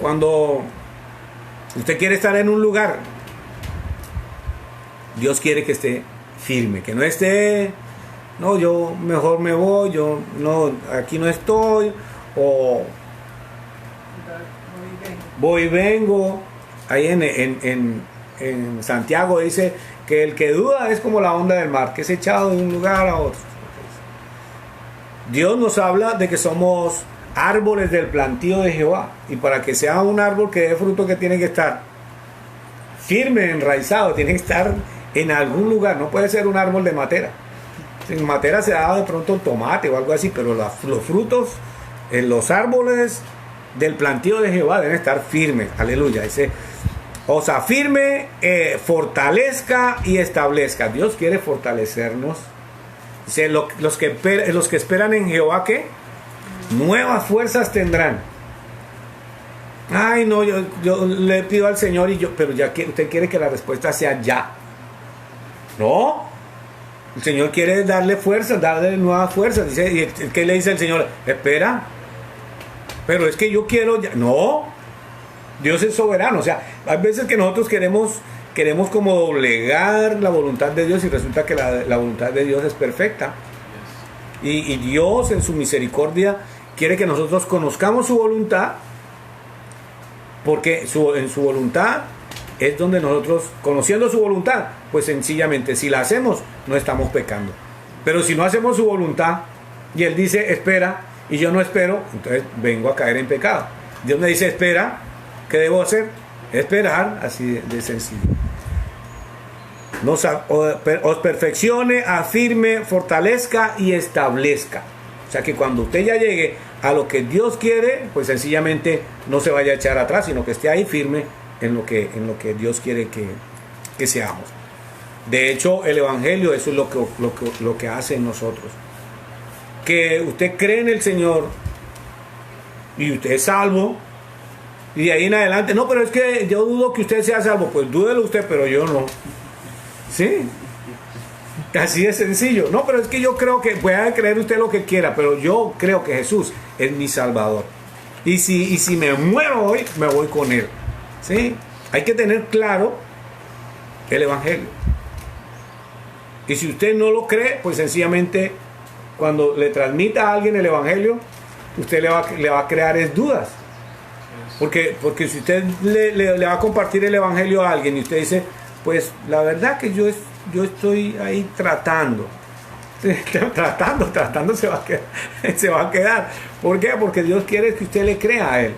Speaker 1: Cuando usted quiere estar en un lugar, Dios quiere que esté firme, que no esté, no, yo mejor me voy, yo no, aquí no estoy, o voy y vengo. Ahí en Santiago dice que el que duda es como la onda del mar, que es echado de un lugar a otro. Dios nos habla de que somos árboles del plantío de Jehová, y para que sea un árbol que dé fruto, que tiene que estar firme, enraizado, tiene que estar en algún lugar, no puede ser un árbol de matera. En matera se da de pronto el tomate o algo así, pero los frutos en los árboles del plantío de Jehová deben estar firmes. Aleluya. Dice, os afirme, fortalezca y establezca. Dios quiere fortalecernos. Dice, los que esperan en Jehová, ¿qué? Nuevas fuerzas tendrán. Ay, no, yo le pido al Señor pero ya que usted quiere que la respuesta sea ya. No. El Señor quiere darle fuerzas, darle nuevas fuerzas. Dice, ¿y qué le dice el Señor? Espera. Pero es que yo quiero ya. No. Dios es soberano. O sea, hay veces que nosotros queremos como doblegar la voluntad de Dios y resulta que la voluntad de Dios es perfecta. Y Dios en su misericordia quiere que nosotros conozcamos su voluntad, porque en su voluntad es donde nosotros, conociendo su voluntad, pues sencillamente si la hacemos no estamos pecando. Pero si no hacemos su voluntad y Él dice espera y yo no espero, entonces vengo a caer en pecado. Dios me dice espera, ¿qué debo hacer? Esperar, así de sencillo. Os perfeccione, afirme, fortalezca y establezca. O sea que cuando usted ya llegue a lo que Dios quiere, pues sencillamente no se vaya a echar atrás, sino que esté ahí firme en lo que Dios quiere que seamos. De hecho, el Evangelio, eso es lo que hace en nosotros. Que usted cree en el Señor y usted es salvo, y de ahí en adelante, no, pero es que yo dudo que usted sea salvo. Pues dúdelo usted, pero yo no. ¿Sí? Así de sencillo. No, pero es que yo creo que puede creer usted lo que quiera, pero yo creo que Jesús es mi Salvador. Y si me muero hoy, me voy con Él. ¿Sí? Hay que tener claro el Evangelio. Y si usted no lo cree, pues sencillamente cuando le transmita a alguien el Evangelio, usted le va a crear dudas. Porque si usted le va a compartir el Evangelio a alguien y usted dice, pues la verdad que yo estoy ahí tratando se va a quedar. ¿Por qué? Porque Dios quiere que usted le crea a Él,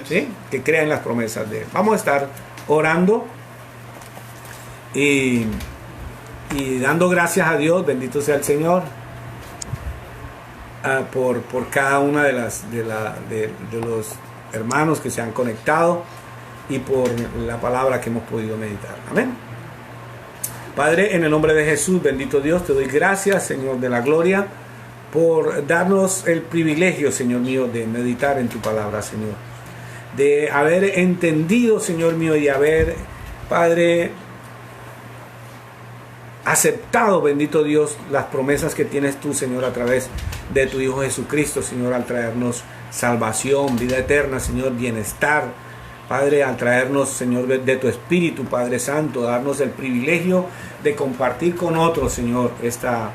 Speaker 1: ¿sí? Que crea en las promesas de Él. Vamos a estar orando y dando gracias a Dios, bendito sea el Señor, por cada una de los hermanos que se han conectado y por la palabra que hemos podido meditar. Amén. Padre, en el nombre de Jesús, bendito Dios, te doy gracias, Señor de la gloria, por darnos el privilegio, Señor mío, de meditar en tu palabra, Señor. De haber entendido, Señor mío, y haber, Padre, aceptado, bendito Dios, las promesas que tienes tú, Señor, a través de tu Hijo Jesucristo, Señor, al traernos salvación, vida eterna, Señor, bienestar, Padre, al traernos, Señor, de tu Espíritu, Padre Santo, darnos el privilegio de compartir con otros, Señor, estas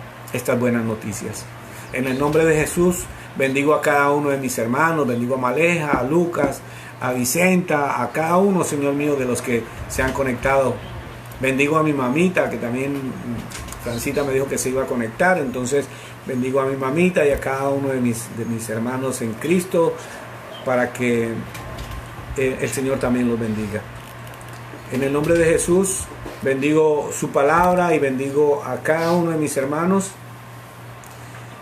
Speaker 1: buenas noticias. En el nombre de Jesús, bendigo a cada uno de mis hermanos, bendigo a Maleja, a Lucas, a Vicenta, a cada uno, Señor mío, de los que se han conectado. Bendigo a mi mamita, que también Francita me dijo que se iba a conectar, entonces bendigo a mi mamita y a cada uno de mis hermanos en Cristo, para que el Señor también los bendiga. En el nombre de Jesús, bendigo su palabra y bendigo a cada uno de mis hermanos.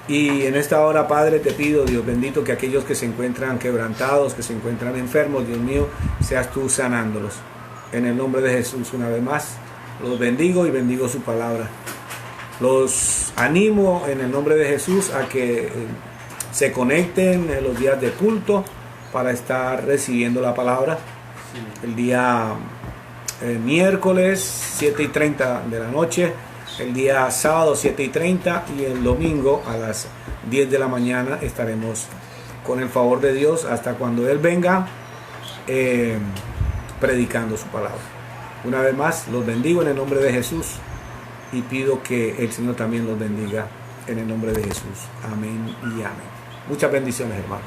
Speaker 1: Y en esta hora, Padre, te pido, Dios bendito, que aquellos que se encuentran quebrantados, que se encuentran enfermos, Dios mío, seas tú sanándolos. En el nombre de Jesús, una vez más, los bendigo y bendigo su palabra. Los animo en el nombre de Jesús a que se conecten en los días de culto para estar recibiendo la palabra. El día miércoles 7:30 de la noche, el día sábado 7:30 y el domingo a las 10 de la mañana estaremos con el favor de Dios hasta cuando Él venga predicando su palabra. Una vez más, los bendigo en el nombre de Jesús y pido que el Señor también los bendiga en el nombre de Jesús. Amén y amén. Muchas bendiciones, hermanos.